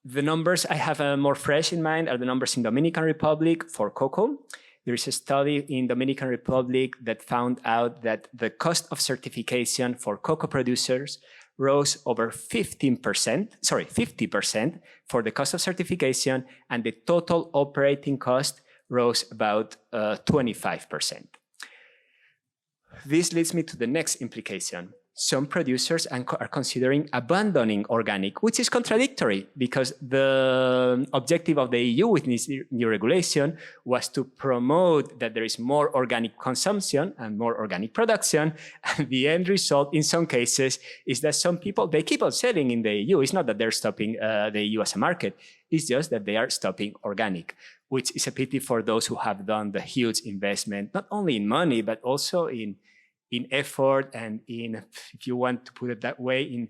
F: The numbers I have more fresh in mind are the numbers in Dominican Republic for cocoa. There is a study in Dominican Republic that found out that the cost of certification for cocoa producers rose over 50% for the cost of certification, and the total operating cost rose about 25%. This leads me to the next implication. Some producers are considering abandoning organic, which is contradictory because the objective of the EU with this new regulation was to promote that there is more organic consumption and more organic production. And the end result in some cases is that some people, they keep on selling in the EU. It's not that they're stopping the EU as a market. It's just that they are stopping organic, which is a pity for those who have done the huge investment, not only in money, but also in effort and in, if you want to put it that way, in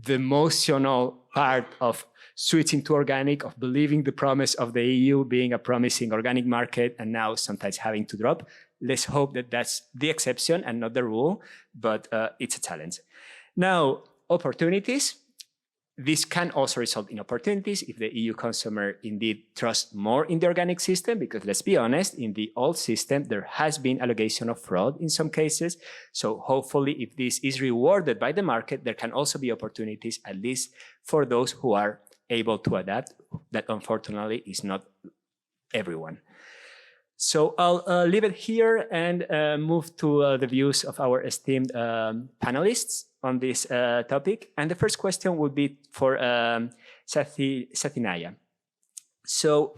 F: the emotional part of switching to organic, of believing the promise of the EU being a promising organic market, and now sometimes having to drop. Let's hope that that's the exception and not the rule, but it's a challenge. Now, opportunities. This can also result in opportunities if the EU consumer indeed trusts more in the organic system, because let's be honest, in the old system, there has been allegation of fraud in some cases. So hopefully, if this is rewarded by the market, there can also be opportunities, at least for those who are able to adapt. That unfortunately is not everyone. So I'll leave it here and move to the views of our esteemed panelists on this topic. And the first question would be for Sathyanath. So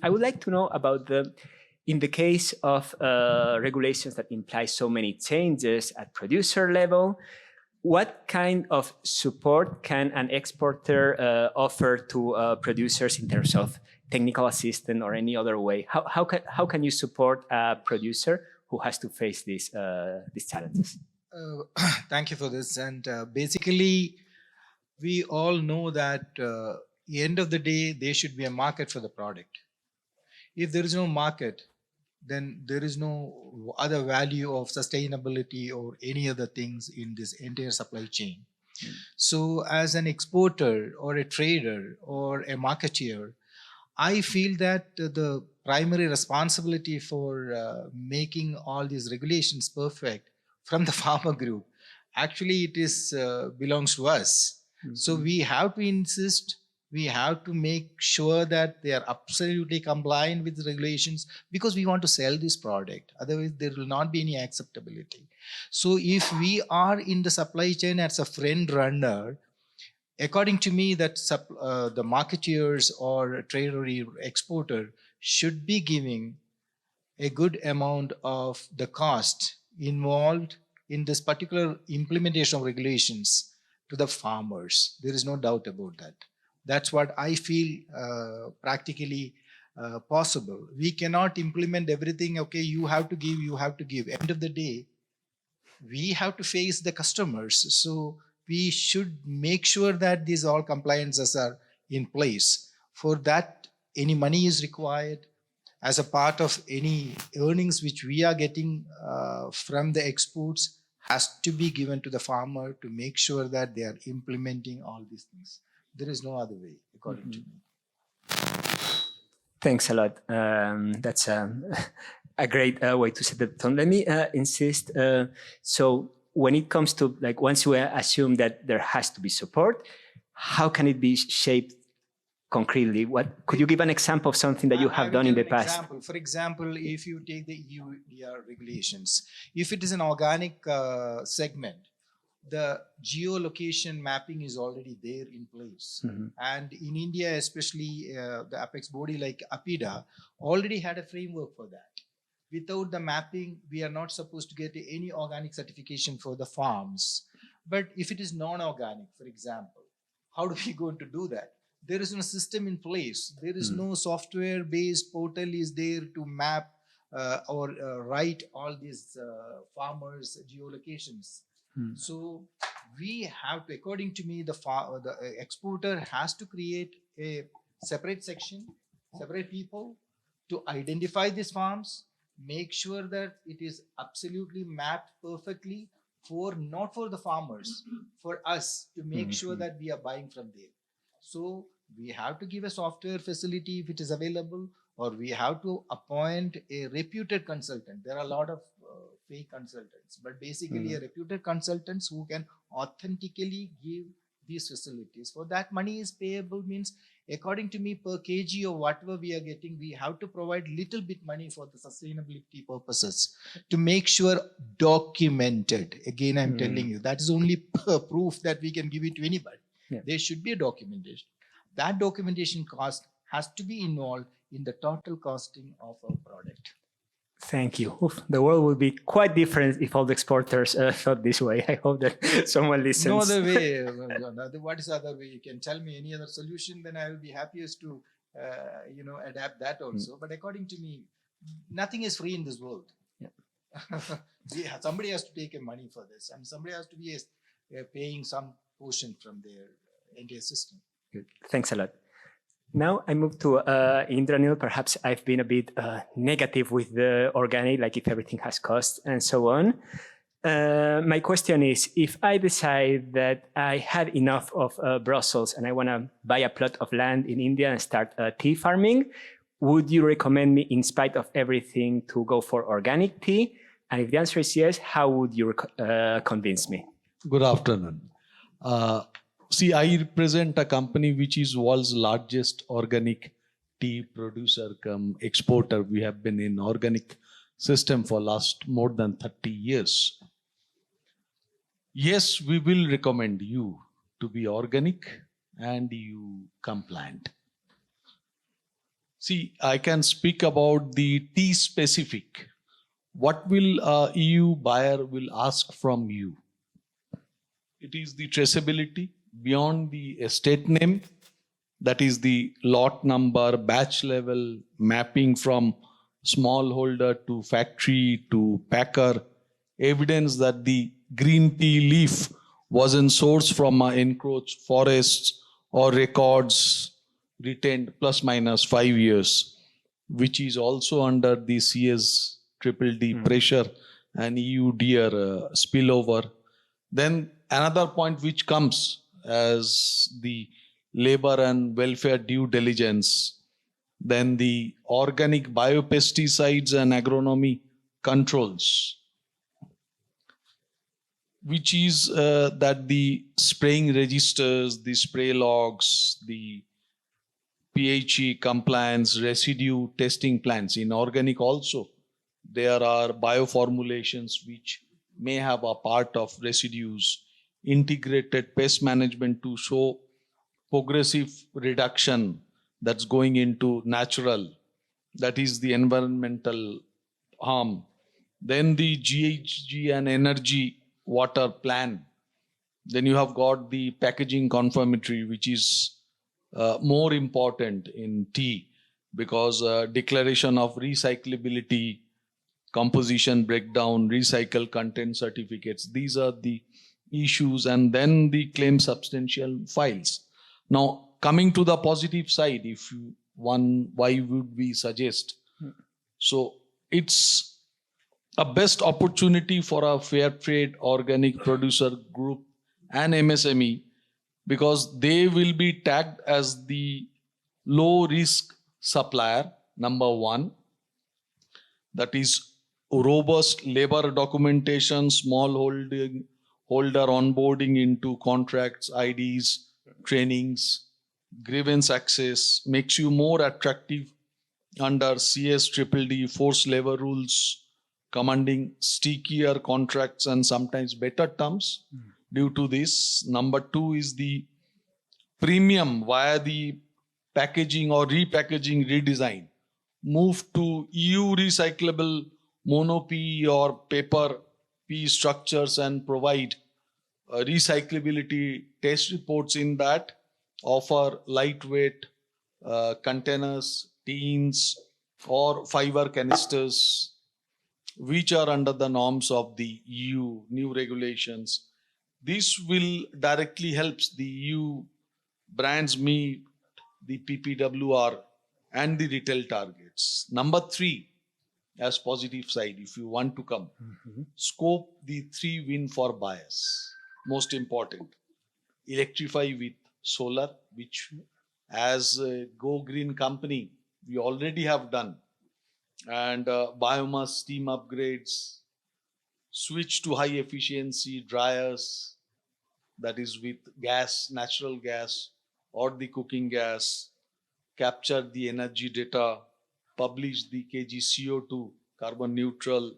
F: I would like to know about in the case of regulations that imply so many changes at producer level, what kind of support can an exporter offer to producers in terms of technical assistance or any other way? How can you support a producer who has to face these challenges?
G: Thank you for this. And basically, we all know that at the end of the day, there should be a market for the product. If there is no market, then there is no other value of sustainability or any other things in this entire supply chain. So as an exporter or a trader or a marketeer, I feel that the primary responsibility for making all these regulations perfect from the farmer group, actually it is belongs to us. Mm-hmm. So we have to insist, we have to make sure that they are absolutely compliant with the regulations, because we want to sell this product. Otherwise, there will not be any acceptability. So if we are in the supply chain as a friend runner, according to me, that the marketeers or trader or exporter should be giving a good amount of the cost involved in this particular implementation of regulations to the farmers. There is no doubt about that. That's what I feel practically possible. We cannot implement everything, okay, you have to give, you have to give. End of the day, we have to face the customers. So we should make sure that these all compliances are in place. For that, any money is required as a part of any earnings which we are getting from the exports has to be given to the farmer to make sure that they are implementing all these things. There is no other way, according to me.
F: Thanks a lot. That's a great way to set the tone. Let me insist. So when it comes to, like, once you assume that there has to be support, how can it be shaped concretely? What could you give an example of something that you
G: I
F: have
G: will
F: done in
G: give
F: the
G: an
F: past?
G: example. For example, if you take the EUDR regulations, if it is an organic segment, the geolocation mapping is already there in place. And in India, especially the apex body like APIDA already had a framework for that. Without the mapping, we are not supposed to get any organic certification for the farms. But if it is non-organic, for example, how do we going to do that? There is no system in place. There is no software-based portal is there to map or write all these farmers' geolocations. So we have to, according to me, the exporter has to create a separate section, separate people to identify these farms, make sure that it is absolutely mapped perfectly for not for the farmers, for us to make sure that we are buying from there. So we have to give a software facility if it is available, or we have to appoint a reputed consultant. There are a lot of fake consultants, but basically a reputed consultants who can authentically give these facilities. For that, money is payable, means according to me per kg or whatever we are getting, we have to provide little bit money for the sustainability purposes to make sure documented. Again, I'm telling you, that is only proof that we can give it to anybody. There should be a documentation. That documentation cost has to be involved in the total costing of a product.
F: Thank you. Oof, the world would be quite different if all the exporters thought this way. I hope that someone listens.
G: No other way. What is the other way? You can tell me any other solution, then I will be happiest to adapt that also. But according to me, nothing is free in this world. Somebody has to take money for this, and somebody has to be paying some portion from their entire system.
F: Good. Thanks a lot. Now I move to Indranil. Perhaps I've been a bit negative with the organic, like if everything has cost and so on. My question is, if I decide that I had enough of Brussels and I want to buy a plot of land in India and start tea farming, would you recommend me, in spite of everything, to go for organic tea? And if the answer is yes, how would you convince me?
H: Good afternoon. See, I represent a company which is world's largest organic tea producer cum exporter. We have been in organic system for last more than 30 years. Yes, we will recommend you to be organic and you compliant. See, I can speak about the tea specific. What will a EU buyer will ask from you? It is the traceability beyond the estate name, that is the lot number, batch level, mapping from smallholder to factory to packer, evidence that the green tea leaf wasn't sourced from encroached forests or records retained plus minus 5 years, which is also under the CSDDD pressure and EUDR spillover. Then another point which comes as the labor and welfare due diligence, then the organic biopesticides and agronomy controls, which is that the spraying registers, the spray logs, the PHE compliance, residue testing plans. In organic also, there are bioformulations which may have a part of residues, integrated pest management to show progressive reduction that's going into natural, that is the environmental harm. Then the GHG and energy water plan. Then you have got the packaging conformity, which is more important in tea, because declaration of recyclability, composition breakdown, recycle content certificates, these are the issues, and then the claim substantial files. Now, coming to the positive side, if you, why would we suggest? So it's a best opportunity for a fair trade organic producer group and MSME, because they will be tagged as the low risk supplier, number one. That is robust labor documentation, small holder onboarding into contracts, IDs, trainings, grievance access, makes you more attractive under CSDDD forced labor rules, commanding stickier contracts and sometimes better terms due to this. Number 2 is the premium via the packaging or repackaging redesign. Move to EU recyclable mono-PE or paper PE structures and provide recyclability test reports in that. Offer lightweight containers, tins or fiber canisters which are under the norms of the EU new regulations. This will directly help the EU brands meet the PPWR and the retail targets. Number 3, as positive side, if you want to come, scope the 3 win for buyers. Most important, electrify with solar, which as a Go Green company, we already have done. And biomass steam upgrades, switch to high efficiency dryers, that is with gas, natural gas or the cooking gas, capture the energy data, publish the kg CO2, carbon neutral.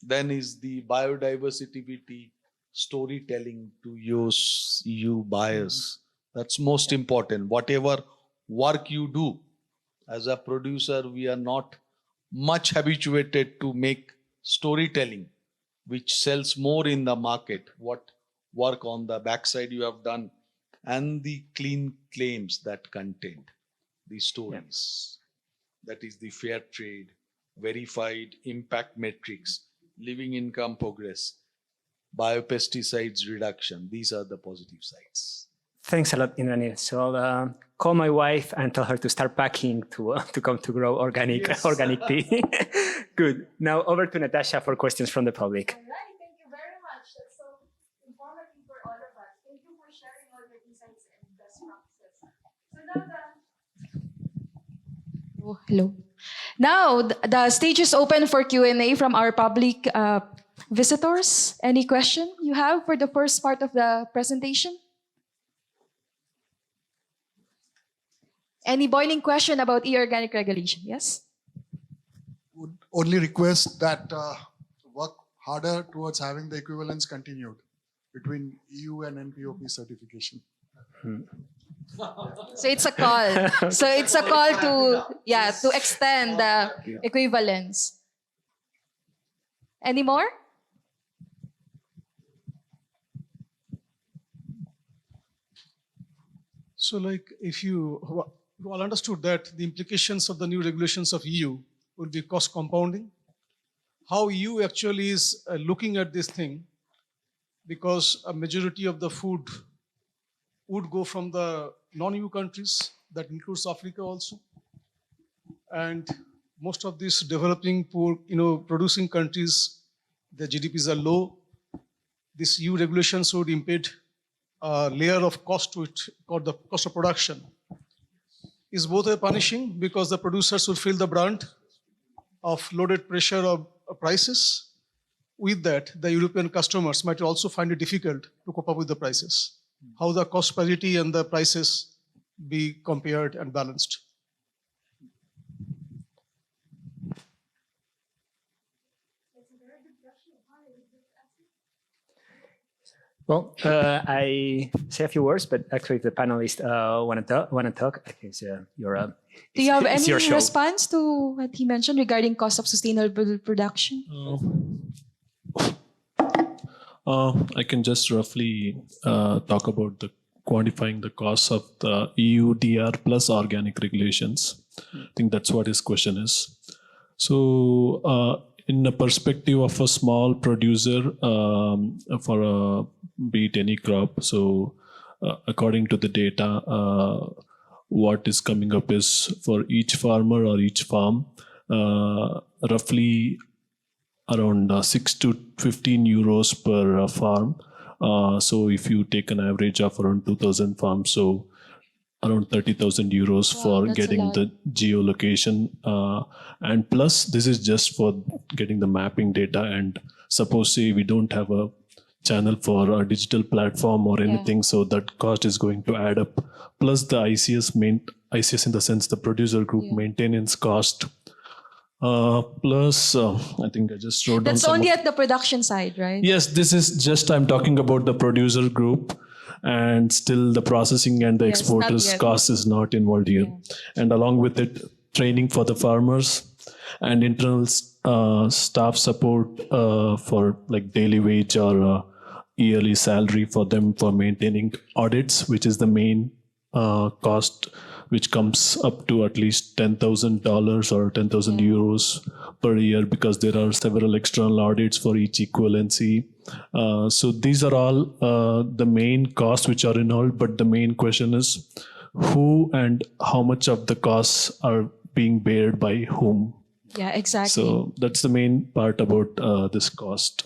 H: Then is the biodiversity storytelling to use EU buyers. That's most important. Whatever work you do as a producer, we are not much habituated to make storytelling, which sells more in the market. What work on the backside you have done, and the clean claims that contain the stories. Yeah. That is the fair trade, verified impact metrics, living income progress, biopesticides reduction. These are the positive sides.
F: Thanks a lot, Indranil. So I'll call my wife and tell her to start packing to come to grow organic tea. Good. Now over to Natasha for questions from the public.
B: All right, thank you very much. That's so informative for all of us. Thank you for sharing all your insights and best practices. So now hello. Now the stage is open for Q&A from our public visitors. Any question you have for the first part of the presentation? Any boiling question about e-organic regulation? Yes?
D: Would only request that work harder towards having the equivalence continued between EU and NPOP certification.
B: So it's a call. So it's a call to extend the equivalence. Any more?
I: So like if you all understood that the implications of the new regulations of EU will be cost compounding, how EU actually is looking at this thing, because a majority of the food would go from the non-EU countries, that includes Africa also. And most of these developing poor, producing countries, their GDPs are low. This EU regulations would impede a layer of cost to it called the cost of production. Is both a punishing because the producers will feel the brunt of loaded pressure of prices. With that, the European customers might also find it difficult to cope up with the prices. How the cost parity and the prices be compared and balanced?
F: Well, I say a few words, but actually, if the panelists want to talk, I think
B: Do you have any response to what he mentioned regarding cost of sustainable production?
J: I can just roughly talk about the quantifying the costs of the EU DR plus organic regulations. I think that's what his question is. So, in the perspective of a small producer for be it any crop, so according to the data, what is coming up is for each farmer or each farm, roughly around 6 to 15 euros per farm. So if you take an average of around 2,000 farms, so around 30,000 euros for getting the geolocation. And plus, this is just for getting the mapping data. And suppose say we don't have a channel for a digital platform or anything. So that cost is going to add up. Plus the ICS in the sense the producer group maintenance cost. Plus, I think I just wrote down.
B: That's only at the production side, right?
J: Yes, this is just, I'm talking about the producer group, and still the processing and the
B: Yes, not
J: exporters
B: yet.
J: cost is not involved here. And along with it, training for the farmers and internal staff support for like daily wage or yearly salary for them for maintaining audits, which is the main cost, which comes up to at least $10,000 or 10,000 euros per year, because there are several external audits for each equivalency. So these are all the main costs which are involved, but the main question is who and how much of the costs are being bared by whom.
B: Yeah, exactly.
J: So that's the main part about this cost.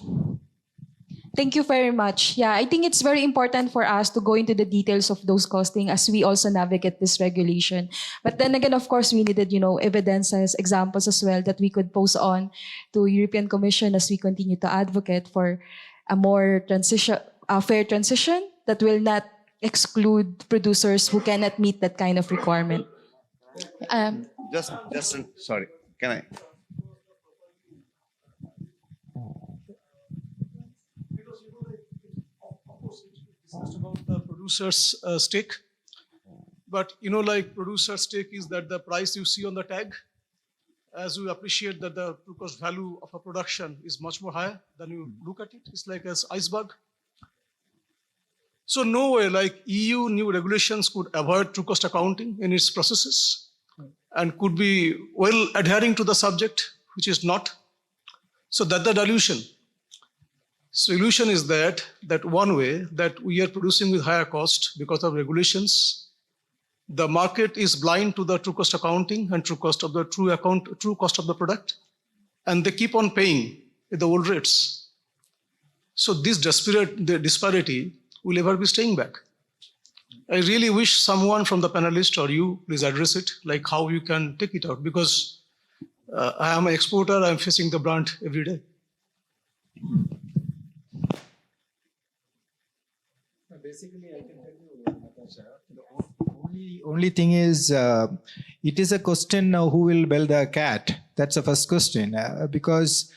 B: Thank you very much. Yeah, I think it's very important for us to go into the details of those costing as we also navigate this regulation. But then again, of course, we needed, evidences, examples as well that we could post on to European Commission as we continue to advocate for a more fair transition that will not exclude producers who cannot meet that kind of requirement.
K: Sorry, can I?
I: About the producer's stake, but like producer's stake is that the price you see on the tag, as we appreciate that the true cost value of a production is much more higher than you look at it. It's like as iceberg. So no way like EU new regulations could avoid true cost accounting in its processes and could be well adhering to the subject, which is not. So that the dilution. Solution is that one way that we are producing with higher cost because of regulations, the market is blind to the true cost accounting and true cost of the true cost of the product, and they keep on paying at the old rates. So this disparity will never be staying back. I really wish someone from the panelists or you please address it, like how you can take it out, because I am an exporter, I am facing the brunt every day.
G: Basically, I can tell you, Natasha, the only thing is, it is a question now who will bell the cat. That's the first question, because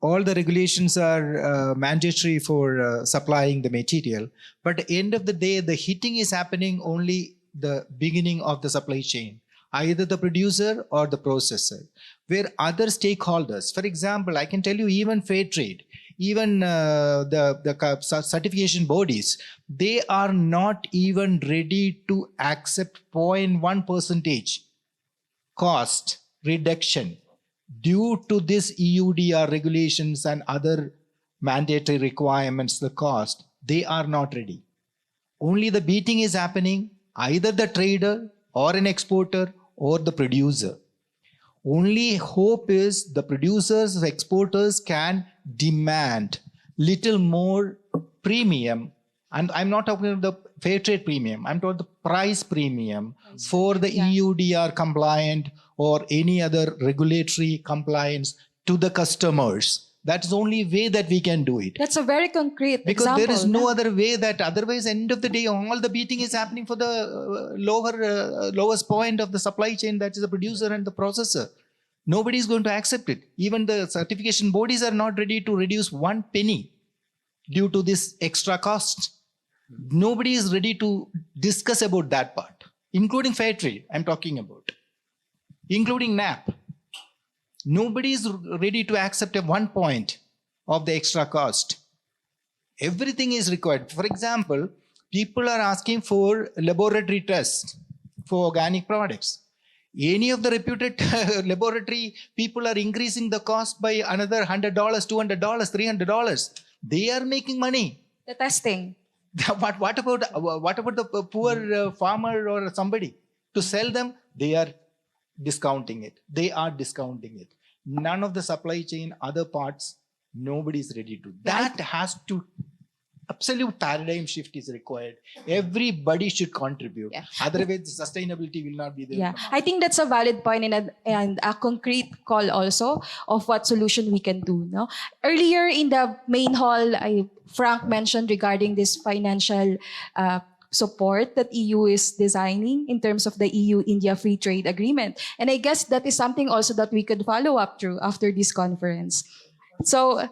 G: all the regulations are mandatory for supplying the material. But at the end of the day, the hitting is happening only the beginning of the supply chain, either the producer or the processor, where other stakeholders, for example, I can tell you even Fairtrade, even the certification bodies, they are not even ready to accept 0.1% cost reduction due to this EUDR regulations and other mandatory requirements, the cost, they are not ready. Only the beating is happening, either the trader or an exporter or the producer. Only hope is the producers, exporters can demand little more premium. And I'm not talking about the fair trade premium. I'm talking the price premium for the EUDR compliant or any other regulatory compliance to the customers. That's the only way that we can do it.
B: That's a very concrete
G: because
B: example.
G: There is no other way that otherwise end of the day, all the beating is happening for the lowest point of the supply chain, that is the producer and the processor. Nobody is going to accept it. Even the certification bodies are not ready to reduce 1 penny due to this extra cost. Nobody is ready to discuss about that part, including Fairtrade, I'm talking about, including NAPP. Nobody is ready to accept a 1 point of the extra cost. Everything is required. For example, people are asking for laboratory tests for organic products. Any of the reputed laboratory people are increasing the cost by another $100, $200, $300. They are making money.
B: The testing.
G: What about the poor farmer or somebody? To sell them, they are discounting it. They are discounting it. None of the supply chain, other parts, nobody is ready to. That has to absolute paradigm shift is required. Everybody should contribute.
B: Yeah.
G: Otherwise, the sustainability will not be there.
B: Yeah, I think that's a valid point and a concrete call also of what solution we can do. No, earlier in the main hall, Franck mentioned regarding this financial support that EU is designing in terms of the EU-India Free Trade Agreement, and I guess that is something also that we could follow up through after this conference. So.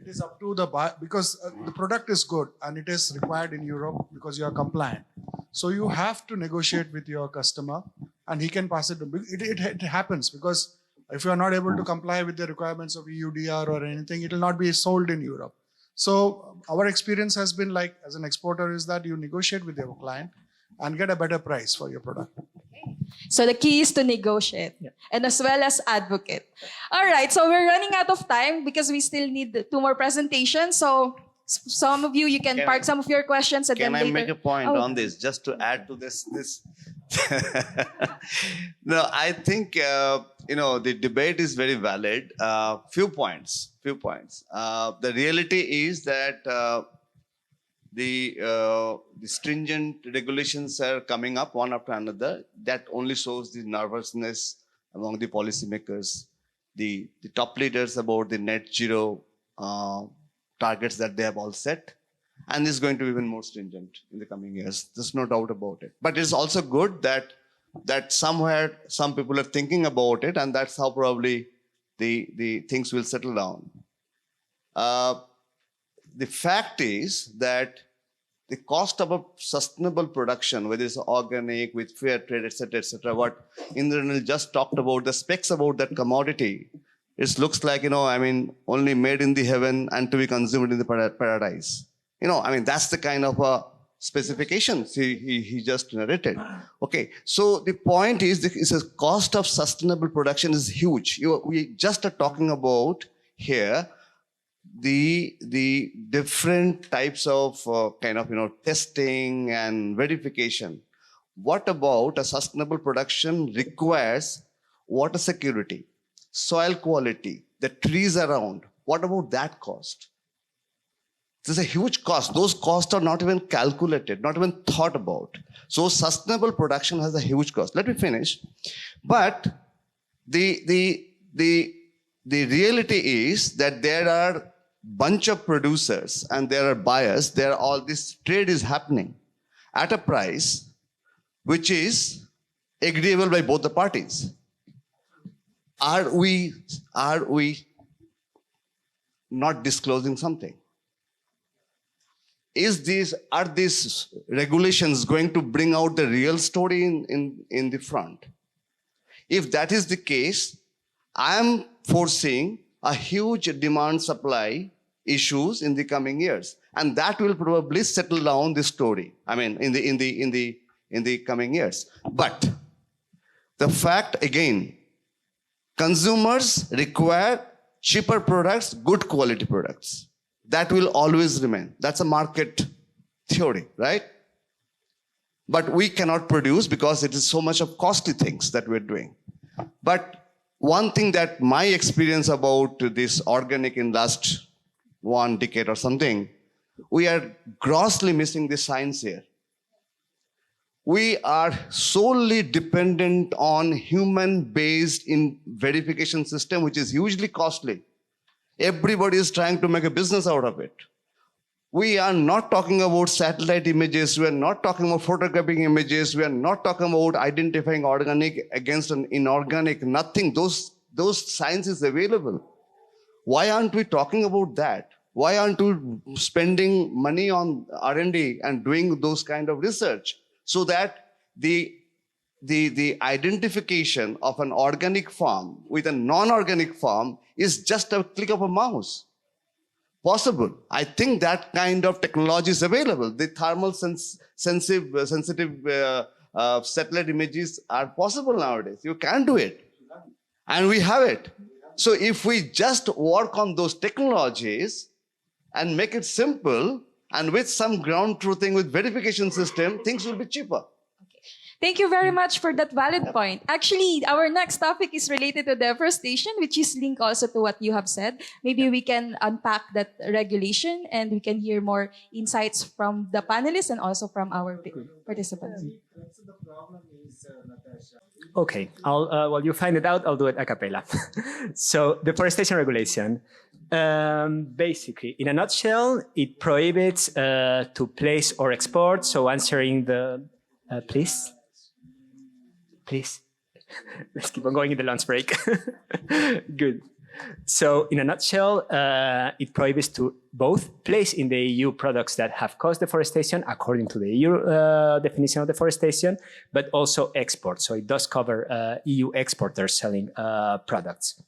D: It is up to the buyer because the product is good and it is required in Europe because you are compliant. So you have to negotiate with your customer and he can pass it. It happens because if you are not able to comply with the requirements of EUDR or anything, it will not be sold in Europe. So our experience has been like, as an exporter, is that you negotiate with your client and get a better price for your product.
B: So the key is to negotiate and as well as advocate. All right, so we're running out of time because we still need 2 more presentations. So some of you can park some of your questions and then later.
K: Can I make a point on this, just to add to this? No, I think, the debate is very valid. Few points. The reality is that the stringent regulations are coming up one after another. That only shows the nervousness among the policymakers, the top leaders about the net zero targets that they have all set. And it's going to be even more stringent in the coming years. There's no doubt about it. But it's also good that somewhere some people are thinking about it, and that's how probably the things will settle down. The fact is that the cost of a sustainable production, whether it's organic, with fair trade, etc., what Indranil just talked about, the specs about that commodity, it looks like, only made in the heaven and to be consumed in the paradise. That's the kind of specifications he just narrated. Okay, so the point is, the cost of sustainable production is huge. We just are talking about here the different types of testing and verification. What about a sustainable production requires water security, soil quality, the trees around? What about that cost? There's a huge cost. Those costs are not even calculated, not even thought about. So sustainable production has a huge cost. Let me finish. But the reality is that there are bunch of producers and there are buyers. This trade is happening at a price which is agreeable by both the parties. Are we not disclosing something? Are these regulations going to bring out the real story in the front? If that is the case, I am foreseeing a huge demand-supply issues in the coming years, and that will probably settle down the story. In the coming years. But the fact again, consumers require cheaper products, good quality products. That will always remain. That's a market theory, right? But we cannot produce because it is so much of costly things that we're doing. But one thing that my experience about this organic in last 1 decade or something, we are grossly missing the science here. We are solely dependent on human-based verification system, which is hugely costly. Everybody is trying to make a business out of it. We are not talking about satellite images. We are not talking about photographing images. We are not talking about identifying organic against an inorganic. Nothing. Those science is available. Why aren't we talking about that? Why aren't we spending money on R&D and doing those kind of research so that the identification of an organic farm with a non-organic farm is just a click of a mouse? Possible. I think that kind of technology is available. The thermal sensitive satellite images are possible nowadays. You can do it. And we have it. So if we just work on those technologies and make it simple, and with some ground truthing with verification system, things will be cheaper.
B: Okay. Thank you very much for that valid point. Actually, our next topic is related to deforestation, which is linked also to what you have said. Maybe we can unpack that regulation and we can hear more insights from the panelists and also from our participants.
F: Okay, while you find it out, I'll do it a cappella. So, deforestation regulation. Basically, in a nutshell, it prohibits to place or export. So, answering the please. Let's keep on going in the lunch break. Good. So, in a nutshell, it prohibits to both place in the EU products that have caused deforestation according to the EU definition of deforestation, but also export. So, it does cover EU exporters selling products.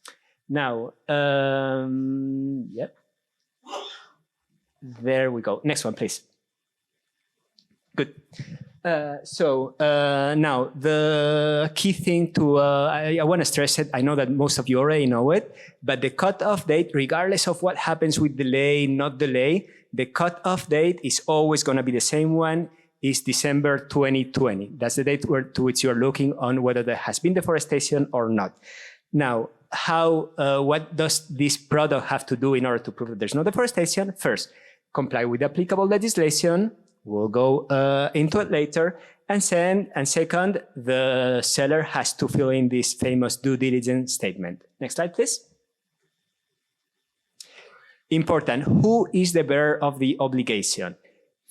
F: Now, yep. There we go. Next one, please. Good. Now, the key thing to, I want to stress it, I know that most of you already know it, but the cutoff date, regardless of what happens with delay, not delay, the cutoff date is always going to be the same one, is December 2020. That's the date to which you're looking on whether there has been deforestation or not. Now, what does this product have to do in order to prove that there's no deforestation? First, comply with applicable legislation. We'll go into it later. And second, the seller has to fill in this famous due diligence statement. Next slide, please. Important, who is the bearer of the obligation?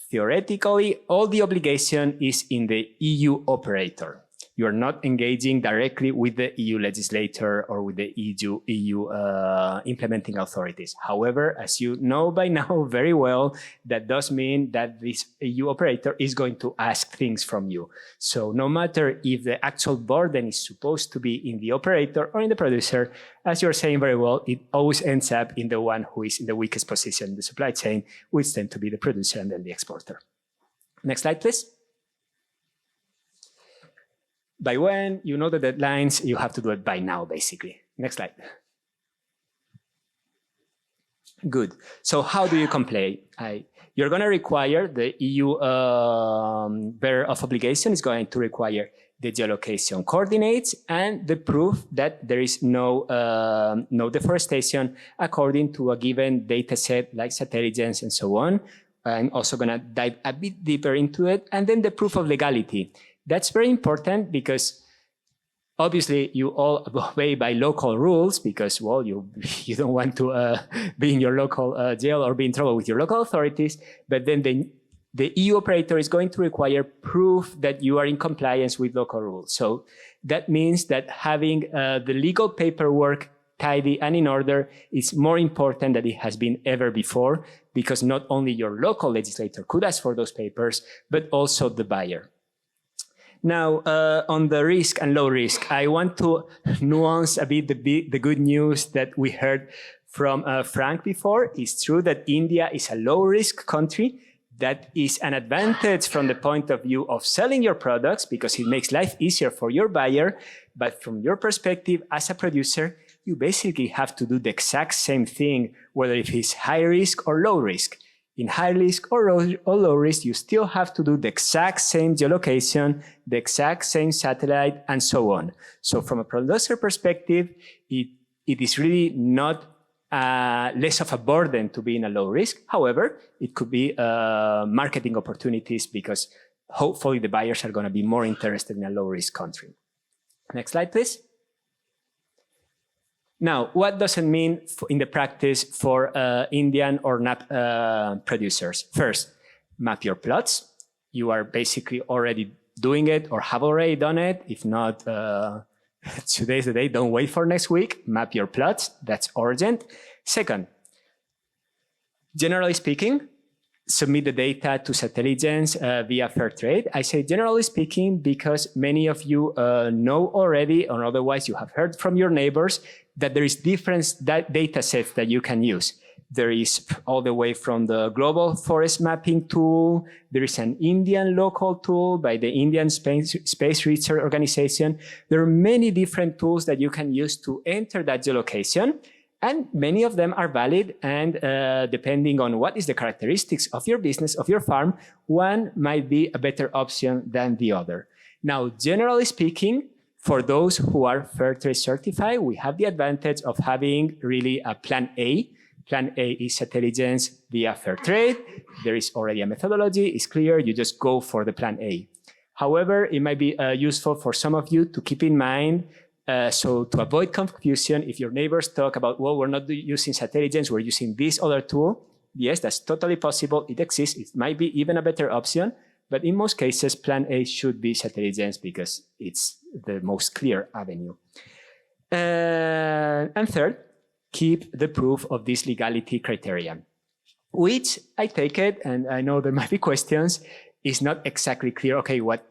F: Theoretically, all the obligation is in the EU operator. You are not engaging directly with the EU legislator or with the EU implementing authorities. However, as you know by now very well, that does mean that this EU operator is going to ask things from you. So no matter if the actual burden is supposed to be in the operator or in the producer, as you're saying very well, it always ends up in the one who is in the weakest position in the supply chain, which tend to be the producer and then the exporter. Next slide, please. By when? You know the deadlines, you have to do it by now, basically. Next slide. Good. So how do you comply? You're going to require the EU bearer of obligation is going to require the geolocation coordinates and the proof that there is no deforestation according to a given data set like Sathyanath and so on. I'm also going to dive a bit deeper into it. And then the proof of legality. That's very important because obviously you all obey by local rules because, well, you don't want to be in your local jail or be in trouble with your local authorities. But then the EU operator is going to require proof that you are in compliance with local rules. So that means that having the legal paperwork tidy and in order is more important than it has been ever before because not only your local legislator could ask for those papers, but also the buyer. Now, on the risk and low risk, I want to nuance a bit the good news that we heard from Franck before. It's true that India is a low-risk country. That is an advantage from the point of view of selling your products because it makes life easier for your buyer. But from your perspective as a producer, you basically have to do the exact same thing, whether it is high risk or low risk. In high risk or low risk, you still have to do the exact same geolocation, the exact same satellite, and so on. So from a producer perspective, it is really not less of a burden to be in a low risk. However, it could be marketing opportunities because hopefully the buyers are going to be more interested in a low risk country. Next slide, please. Now, what does it mean in the practice for Indian or NAPP producers? First, map your plots. You are basically already doing it or have already done it. If not, today's the day. Don't wait for next week. Map your plots. That's urgent. Second, generally speaking, submit the data to Sathyanath via Fairtrade. I say generally speaking because many of you know already, or otherwise you have heard from your neighbors, that there is different data sets that you can use. There is all the way from the global forest mapping tool. There is an Indian local tool by the Indian Space Research Organization. There are many different tools that you can use to enter that geolocation. And many of them are valid. And depending on what is the characteristics of your business, of your farm, one might be a better option than the other. Now, generally speaking, for those who are Fairtrade certified, we have the advantage of having really a plan A. Plan A is intelligence via Fairtrade. There is already a methodology, it's clear, you just go for the plan A. However, it might be useful for some of you to keep in mind, so to avoid confusion, if your neighbors talk about, well, we're not using intelligence, we're using this other tool. Yes, that's totally possible, it exists, it might be even a better option, but in most cases, plan A should be intelligence because it's the most clear avenue. And third, keep the proof of this legality criterion, which I take it, and I know there might be questions, is not exactly clear, okay, what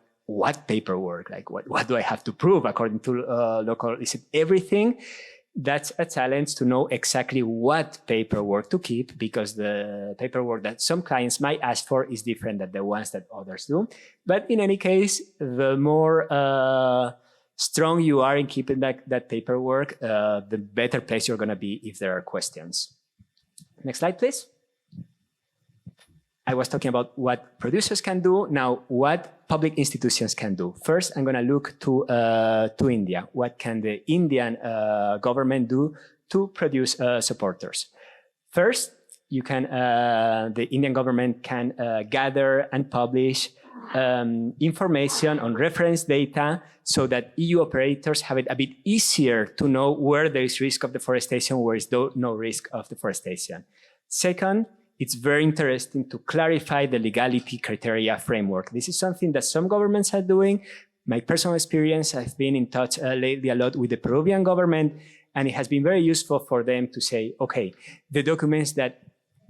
F: paperwork, like what do I have to prove according to local, is it everything? That's a challenge to know exactly what paperwork to keep, because the paperwork that some clients might ask for is different than the ones that others do. But in any case, the more strong you are in keeping that paperwork, the better place you're going to be if there are questions. Next slide, please. I was talking about what producers can do. Now, what public institutions can do. First, I'm going to look to India. What can the Indian government do to produce supporters? First, you can the Indian government can gather and publish information on reference data so that EU operators have it a bit easier to know where there is risk of deforestation, where is no risk of deforestation. Second, it's very interesting to clarify the legality criteria framework. This is something that some governments are doing. My personal experience, I've been in touch lately a lot with the Peruvian government, and it has been very useful for them to say, okay, the documents that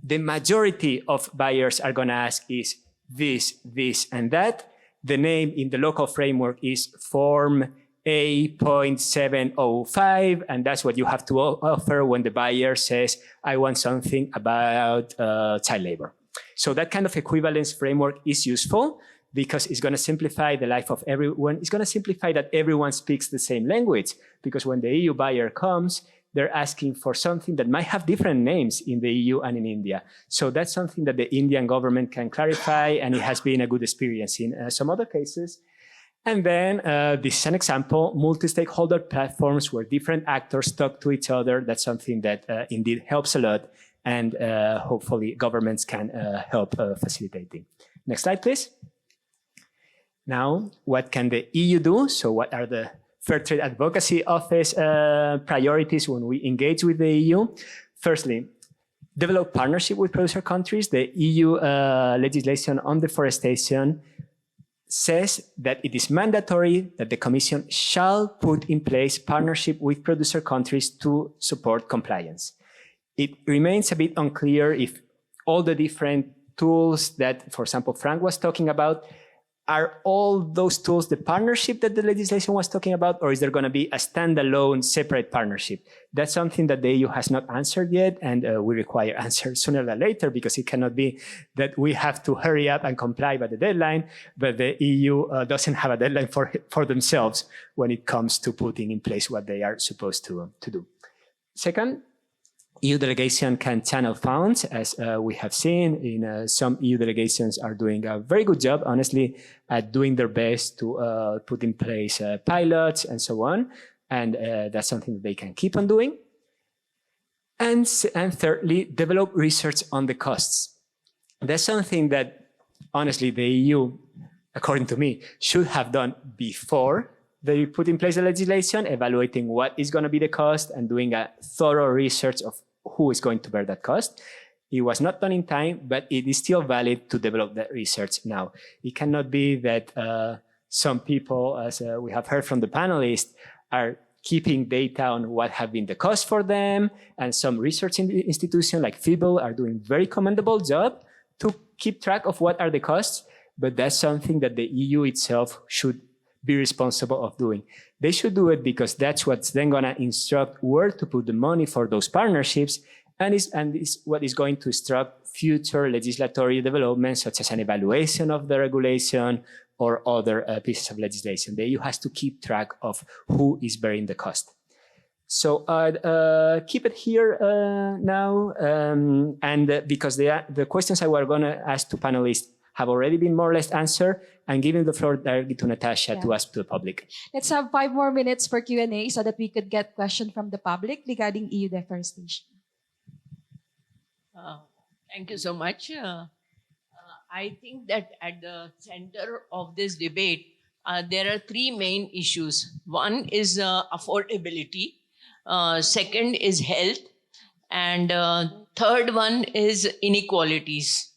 F: the majority of buyers are going to ask is this, this, and that. The name in the local framework is Form A.705, and that's what you have to offer when the buyer says, I want something about child labor. So that kind of equivalence framework is useful because it's going to simplify the life of everyone. It's going to simplify that everyone speaks the same language, because when the EU buyer comes, they're asking for something that might have different names in the EU and in India. So that's something that the Indian government can clarify, and it has been a good experience in some other cases. And then this is an example, multi-stakeholder platforms where different actors talk to each other. That's something that indeed helps a lot, and hopefully governments can help facilitating. Next slide, please. Now, what can the EU do? So what are the Fairtrade Advocacy Office priorities when we engage with the EU? Firstly, develop partnership with producer countries. The EU legislation on deforestation says that it is mandatory that the Commission shall put in place partnership with producer countries to support compliance. It remains a bit unclear if all the different tools that, for example, Franck was talking about, are all those tools the partnership that the legislation was talking about, or is there going to be a standalone separate partnership? That's something that the EU has not answered yet, and we require answers sooner than later, because it cannot be that we have to hurry up and comply by the deadline, but the EU doesn't have a deadline for themselves when it comes to putting in place what they are supposed to do. Second, EU delegation can channel funds, as we have seen. In some EU delegations are doing a very good job, honestly, at doing their best to put in place pilots and so on. And that's something that they can keep on doing. And thirdly, develop research on the costs. That's something that, honestly, the EU, according to me, should have done before they put in place the legislation, evaluating what is going to be the cost and doing a thorough research of who is going to bear that cost. It was not done in time, but it is still valid to develop that research now. It cannot be that some people, as we have heard from the panelists, are keeping data on what have been the costs for them, and some research institutions like FIBL are doing very commendable job to keep track of what are the costs, but that's something that the EU itself should be responsible of doing. They should do it because that's what's then going to instruct where to put the money for those partnerships, and is what is going to instruct future legislatory developments, such as an evaluation of the regulation or other pieces of legislation. The EU has to keep track of who is bearing the cost. So keep it here now, and because the questions I were going to ask to panelists have already been more or less answered. I'm giving the floor directly to Natasha to ask to the public.
B: Let's have 5 more minutes for Q&A so that we could get questions from the public regarding EU deforestation.
E: Thank you so much. I think that at the center of this debate, there are 3 main issues. One is affordability. Second is health. And third one is inequalities.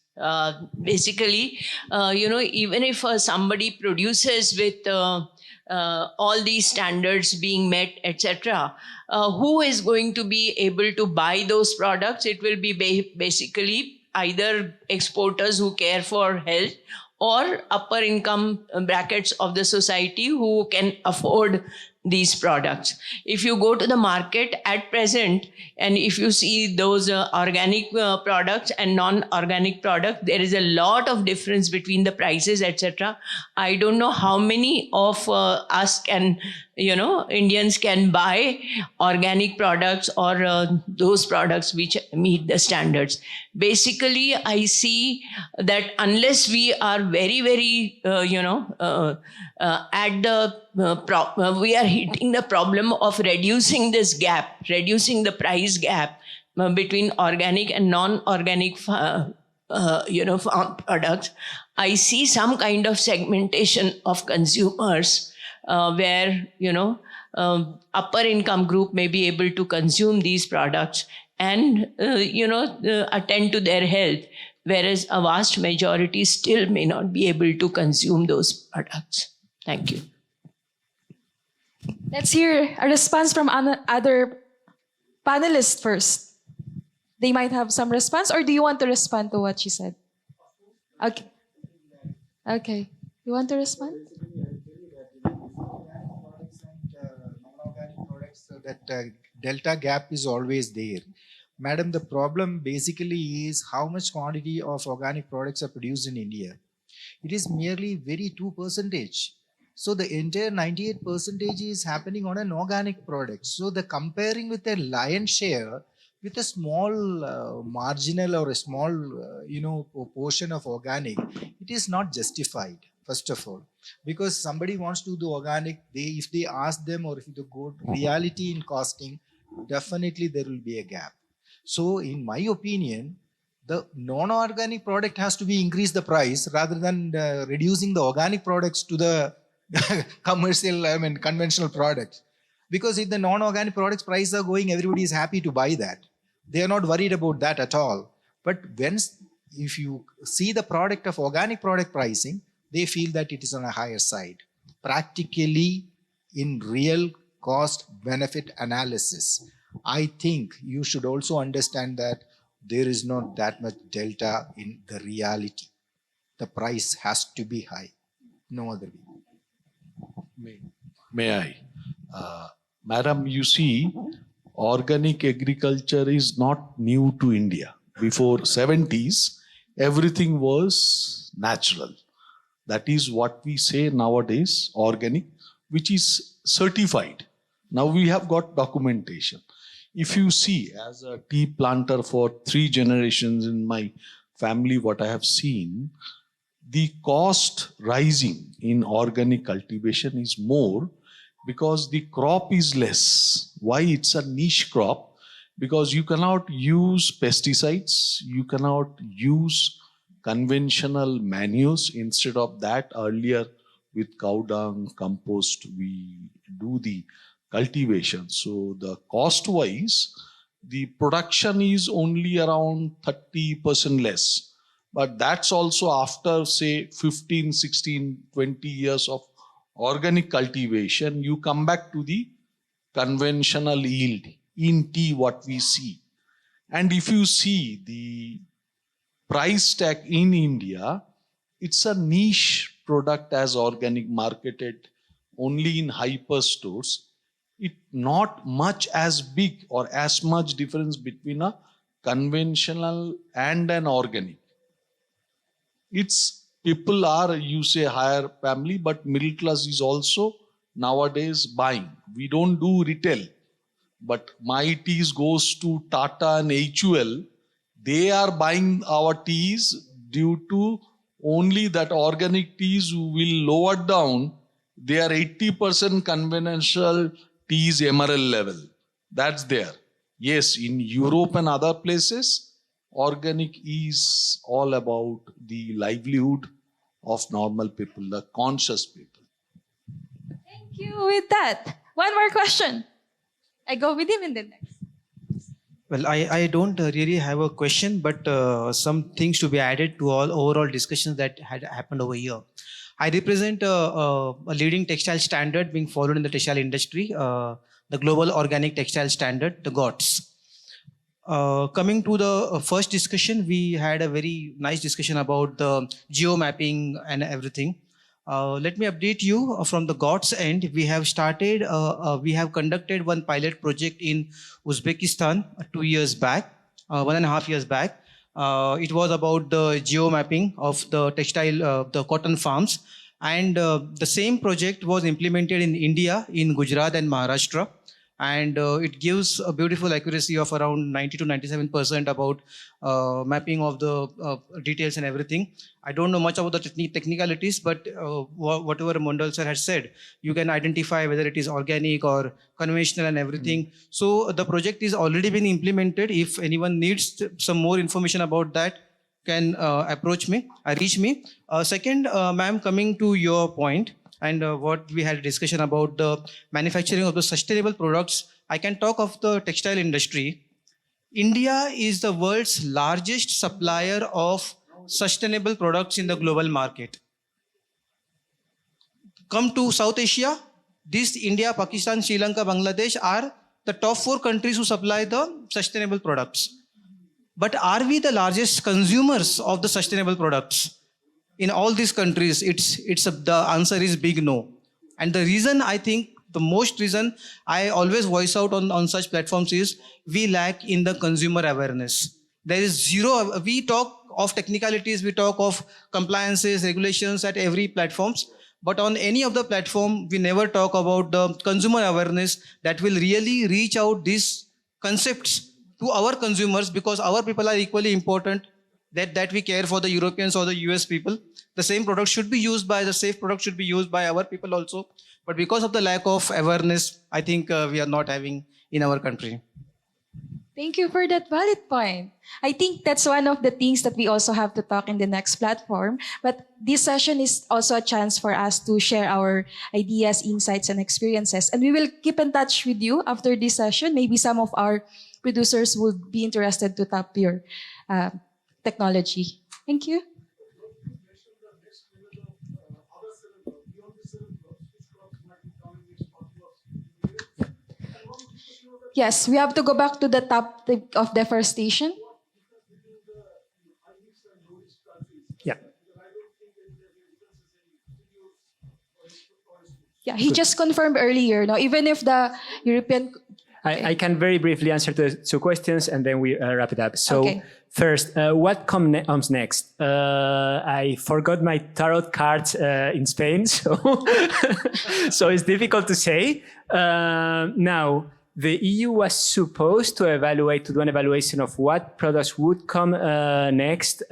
E: Basically, even if somebody produces with all these standards being met, etc., who is going to be able to buy those products? It will be basically either exporters who care for health or upper income brackets of the society who can afford these products. If you go to the market at present, and if you see those organic products and non-organic products, there is a lot of difference between the prices, etc. I don't know how many of us can, Indians can buy organic products or those products which meet the standards. Basically, I see that unless we are very, very, we are hitting the problem of reducing this gap, reducing the price gap between organic and non-organic, farm products. I see some kind of segmentation of consumers where, upper income group may be able to consume these products and, attend to their health, whereas a vast majority still may not be able to consume those products. Thank you.
B: Let's hear a response from other panelists first. They might have some response, or do you want to respond to what she said? Okay. Okay. You want to respond?
G: Non-organic products, so that delta gap is always there. Madam, the problem basically is how much quantity of organic products are produced in India. It is merely very 2%. So the entire 98% is happening on an organic product. So the comparing with a lion share with a small marginal or a small portion of organic, it is not justified, first of all, because somebody wants to do organic. If they ask them, or if they go reality in costing, definitely there will be a gap. So in my opinion, the non-organic product has to be increase the price rather than reducing the organic products to the conventional products. Because if the non-organic products prices are going, everybody is happy to buy that. They are not worried about that at all. But if you see the product of organic product pricing, they feel that it is on a higher side. Practically, in real cost benefit analysis, I think you should also understand that there is not that much delta in the reality. The price has to be high. No other way.
H: May I? Madam, you see, organic agriculture is not new to India. Before 70s, everything was natural. That is what we say nowadays, organic, which is certified. Now we have got documentation. If you see, as a tea planter for 3 generations in my family, what I have seen, the cost rising in organic cultivation is more because the crop is less. Why? It's a niche crop. Because you cannot use pesticides, you cannot use conventional manures. Instead of that, earlier with cow dung, compost, we do the cultivation. So the cost-wise, the production is only around 30% less. But that's also after, say, 15, 16, 20 years of organic cultivation, you come back to the conventional yield in tea, what we see. And if you see the price tag in India, it's a niche product as organic, marketed only in hyper stores. It not much as big or as much difference between a conventional and an organic. It's people are, you say, higher family, but middle class is also nowadays buying. We don't do retail, but my teas goes to Tata and HUL. They are buying our teas due to only that organic teas will lower down their 80% conventional teas MRL level. That's there. Yes, in Europe and other places, organic is all about the livelihood of normal people, the conscious people.
B: Thank you. With that, one more question. I go with him in the next.
L: Well, I don't really have a question, but some things to be added to all overall discussions that had happened over here. I represent a leading textile standard being followed in the textile industry, the Global Organic Textile Standard, the GOTS. Coming to the first discussion, we had a very nice discussion about the geo mapping and everything. Let me update you from the GOTS end. We have conducted one pilot project in Uzbekistan 2 years back, 1.5 years back. It was about the geo mapping of the textile, the cotton farms. And the same project was implemented in India, in Gujarat and Maharashtra. And it gives a beautiful accuracy of around 90 to 97% about mapping of the details and everything. I don't know much about the technicalities, but whatever Mondal sir has said, you can identify whether it is organic or conventional and everything. So the project is already been implemented. If anyone needs some more information about that, can approach me, reach me. Second, ma'am, coming to your point, and what we had a discussion about the manufacturing of the sustainable products, I can talk of the textile industry. India is the world's largest supplier of sustainable products in the global market. Come to South Asia, this India, Pakistan, Sri Lanka, Bangladesh are the top 4 countries who supply the sustainable products. But are we the largest consumers of the sustainable products? In all these countries, the answer is big no. And the reason, I think, the most reason I always voice out on such platforms is we lack in the consumer awareness. There is zero, we talk of technicalities, we talk of compliances, regulations at every platforms, but on any of the platform, we never talk about the consumer awareness that will really reach out these concepts to our consumers, because our people are equally important. That we care for the Europeans or the US people. The same product should be used by, the safe product should be used by our people also. But because of the lack of awareness, I think we are not having in our country.
B: Thank you for that valid point. I think that's one of the things that we also have to talk in the next platform. But this session is also a chance for us to share our ideas, insights, and experiences. And we will keep in touch with you after this session. Maybe some of our producers would be interested to tap your technology. Thank you. Yes, we have to go back to the topic of deforestation.
F: Yeah.
B: Yeah, he just confirmed earlier, no? Even if the European...
F: I can very briefly answer the 2 questions and then we wrap it up. So
B: Okay.
F: First, what comes next? I forgot my tarot cards in Spain, so so it's difficult to say. Now, the EU was supposed to do an evaluation of what products would come next.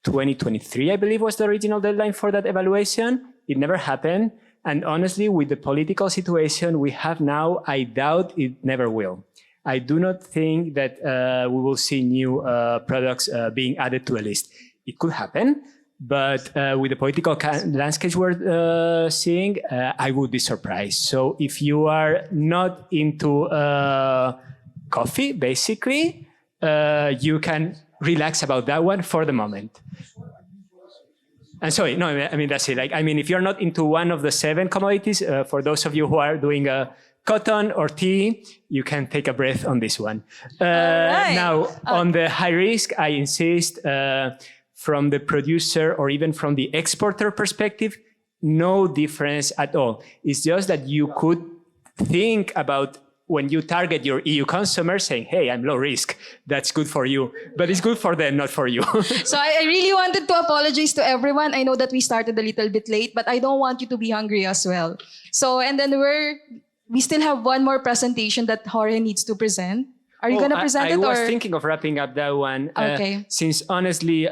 F: 2023, I believe, was the original deadline for that evaluation. It never happened. And honestly, with the political situation we have now, I doubt it never will. I do not think that we will see new products being added to a list. It could happen, but with the political landscape we're seeing, I would be surprised. So if you are not into coffee, basically, you can relax about that one for the moment. And sorry, no, I mean, that's it. Like, I mean, if you're not into one of the 7 commodities, for those of you who are doing cotton or tea, you can take a breath on this one.
B: Right.
F: Now, on the high risk, I insist from the producer or even from the exporter perspective, no difference at all. It's just that you could think about when you target your EU consumers saying, hey, I'm low risk, that's good for you. But it's good for them, not for you.
B: So I really wanted to apologize to everyone. I know that we started a little bit late, but I don't want you to be hungry as well. So, and then we still have one more presentation that Jorge needs to present. Are you going to present
F: I
B: it?
F: was
B: or?
F: thinking of wrapping up that one.
B: Okay.
F: Since honestly,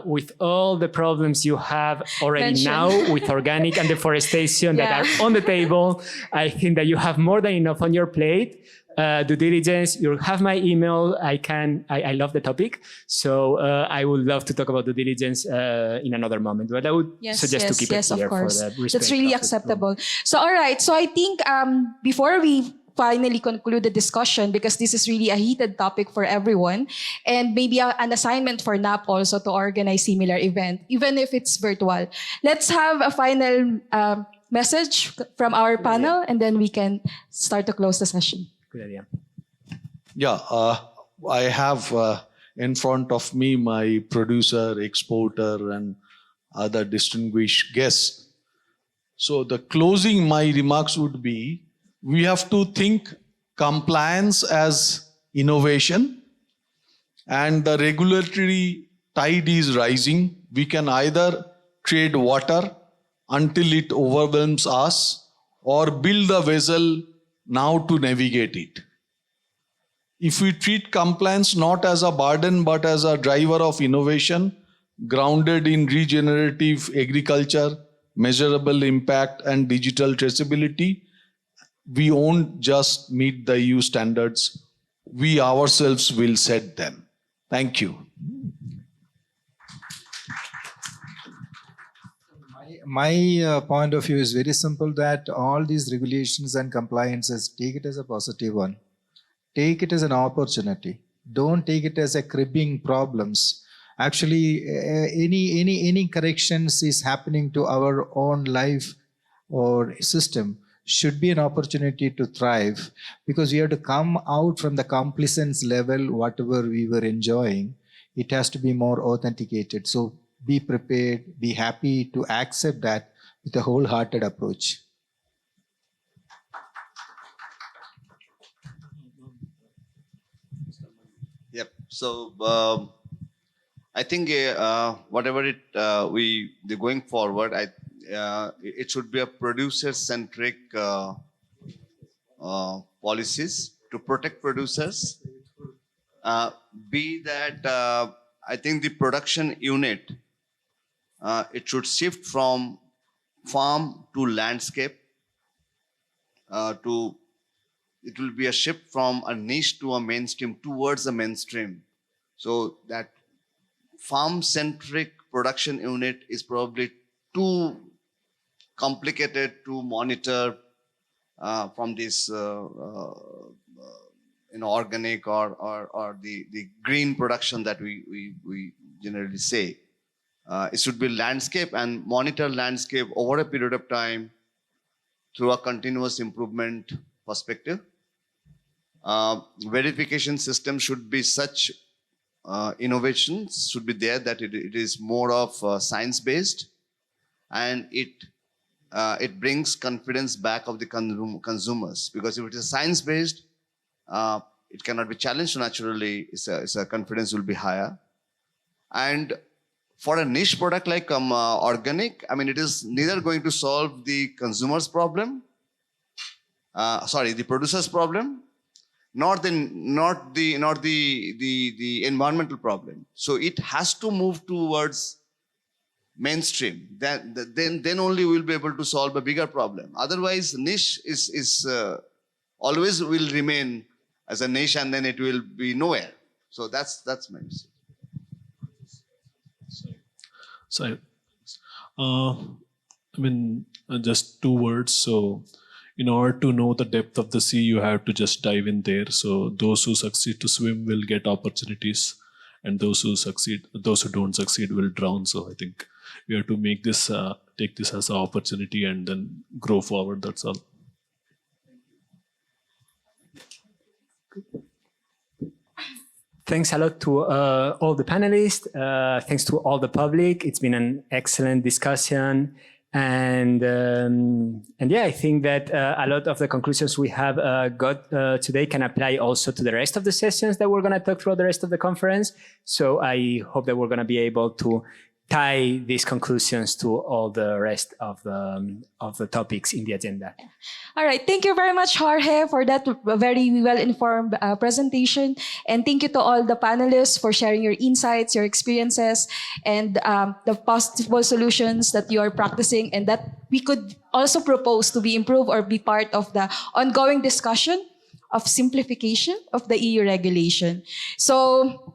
F: with all the problems you have already
B: Mentioned.
F: now with organic and deforestation
B: Yeah.
F: that are on the table, I think that you have more than enough on your plate. Due diligence, you have my email. I love the topic. So I would love to talk about due diligence in another moment. But I would suggest to keep it here
B: of course.
F: for the respect
B: That's really
F: of the
B: acceptable. So, all right. So I think before we finally conclude the discussion, because this is really a heated topic for everyone, and maybe an assignment for NAPP also to organize similar event, even if it's virtual. Let's have a final message from our panel, and then we can start to close the session.
F: Good idea.
H: Yeah, I have in front of me my producer, exporter, and other distinguished guests. So the closing my remarks would be, we have to think compliance as innovation, and the regulatory tide is rising. We can either trade water until it overwhelms us, or build the vessel now to navigate it. If we treat compliance not as a burden but as a driver of innovation, grounded in regenerative agriculture, measurable impact, and digital traceability, we won't just meet the EU standards, we ourselves will set them. Thank you.
G: My point of view is very simple, that all these regulations and compliances, take it as a positive one. Take it as an opportunity. Don't take it as a cribbing problems. Actually, any corrections is happening to our own life or system should be an opportunity to thrive, because we have to come out from the complacence level, whatever we were enjoying. It has to be more authenticated. So be prepared, be happy to accept that with a wholehearted approach.
K: Yep. So I think whatever they're going forward, it should be a producer-centric policies to protect producers. Be that I think the production unit, it should shift from farm to landscape. It will be a shift from a niche to a mainstream, towards a mainstream. So that farm-centric production unit is probably too complicated to monitor from this organic or the green production that we generally say. It should be landscape, and monitor landscape over a period of time through a continuous improvement perspective. Verification system should be such, innovations should be there that it is more of science-based, and it brings confidence back of the consumers. Because if it is science-based, it cannot be challenged, so naturally its confidence will be higher. And for a niche product like organic, I mean, it is neither going to solve the consumer's problem, the producer's problem, not the environmental problem. So it has to move towards mainstream. Then only we'll be able to solve a bigger problem. Otherwise, niche is always will remain as a niche, and then it will be nowhere. So that's my message.
J: So, just two words. So, in order to know the depth of the sea, you have to just dive in there. So, those who succeed to swim will get opportunities, and those who don't succeed will drown. So, I think we have to make this, take this as an opportunity, and then grow forward. That's all.
F: Thanks a lot to all the panelists. Thanks to all the public. It's been an excellent discussion. And yeah, I think that a lot of the conclusions we have got today can apply also to the rest of the sessions that we're going to talk throughout the rest of the conference. So I hope that we're going to be able to tie these conclusions to all the rest of the topics in the agenda.
B: All right. Thank you very much, Jorge, for that very well-informed presentation. And thank you to all the panelists for sharing your insights, your experiences, and the possible solutions that you are practicing and that we could also propose to be improved or be part of the ongoing discussion of simplification of the EU regulation. So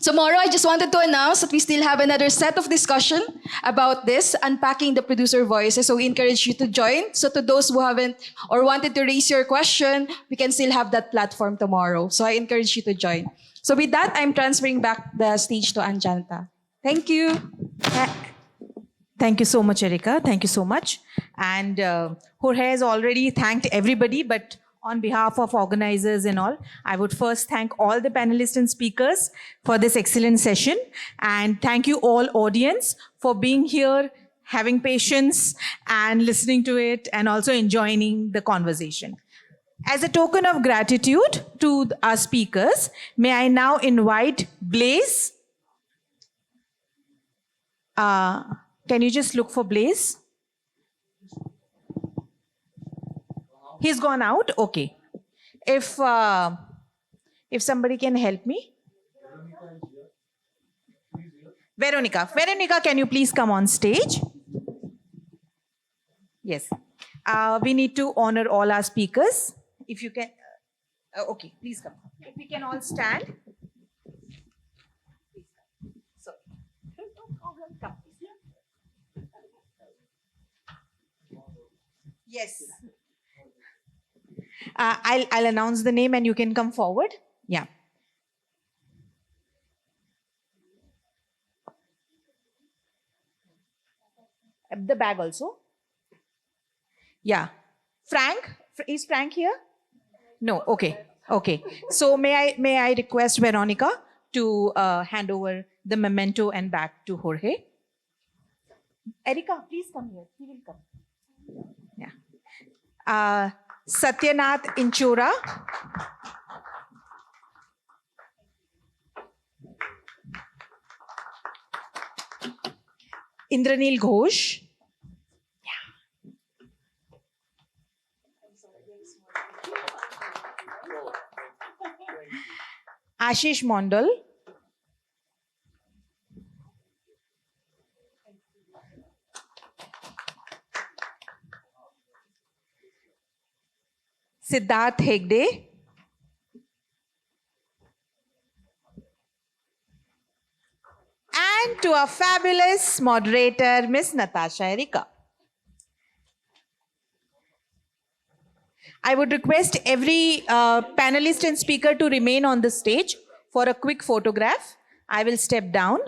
B: tomorrow, I just wanted to announce that we still have another set of discussion about this, unpacking the producer voices. So we encourage you to join. So to those who haven't or wanted to raise your question, we can still have that platform tomorrow. So I encourage you to join. So with that, I'm transferring back the stage to Anjanta. Thank you.
A: Thank you so much, Erika. Thank you so much. And Jorge has already thanked everybody, but on behalf of organizers and all, I would first thank all the panelists and speakers for this excellent session. And thank you all audience for being here, having patience and listening to it and also enjoying the conversation. As a token of gratitude to our speakers, may I now invite Blaze. Can you just look for Blaze? He's gone out? Okay. If somebody can help me. Veronica, can you please come on stage? Yes. We need to honor all our speakers. If you can, okay, please come. If we can all stand. So, come. Yes. I'll announce the name and you can come forward. Yeah. The bag also. Yeah. Franck, is Franck here? No. Okay. Okay. So may I request Veronica to hand over the memento and bag to Jorge? Erika, please come here. He will come. Yeah. Sathyanath Inchora. Indranil Ghosh. Ashish Mondal. Siddharth Hegde. And to our fabulous moderator, Miss Natasha Erika. I would request every panelist and speaker to remain on the stage for a quick photograph. I will step down.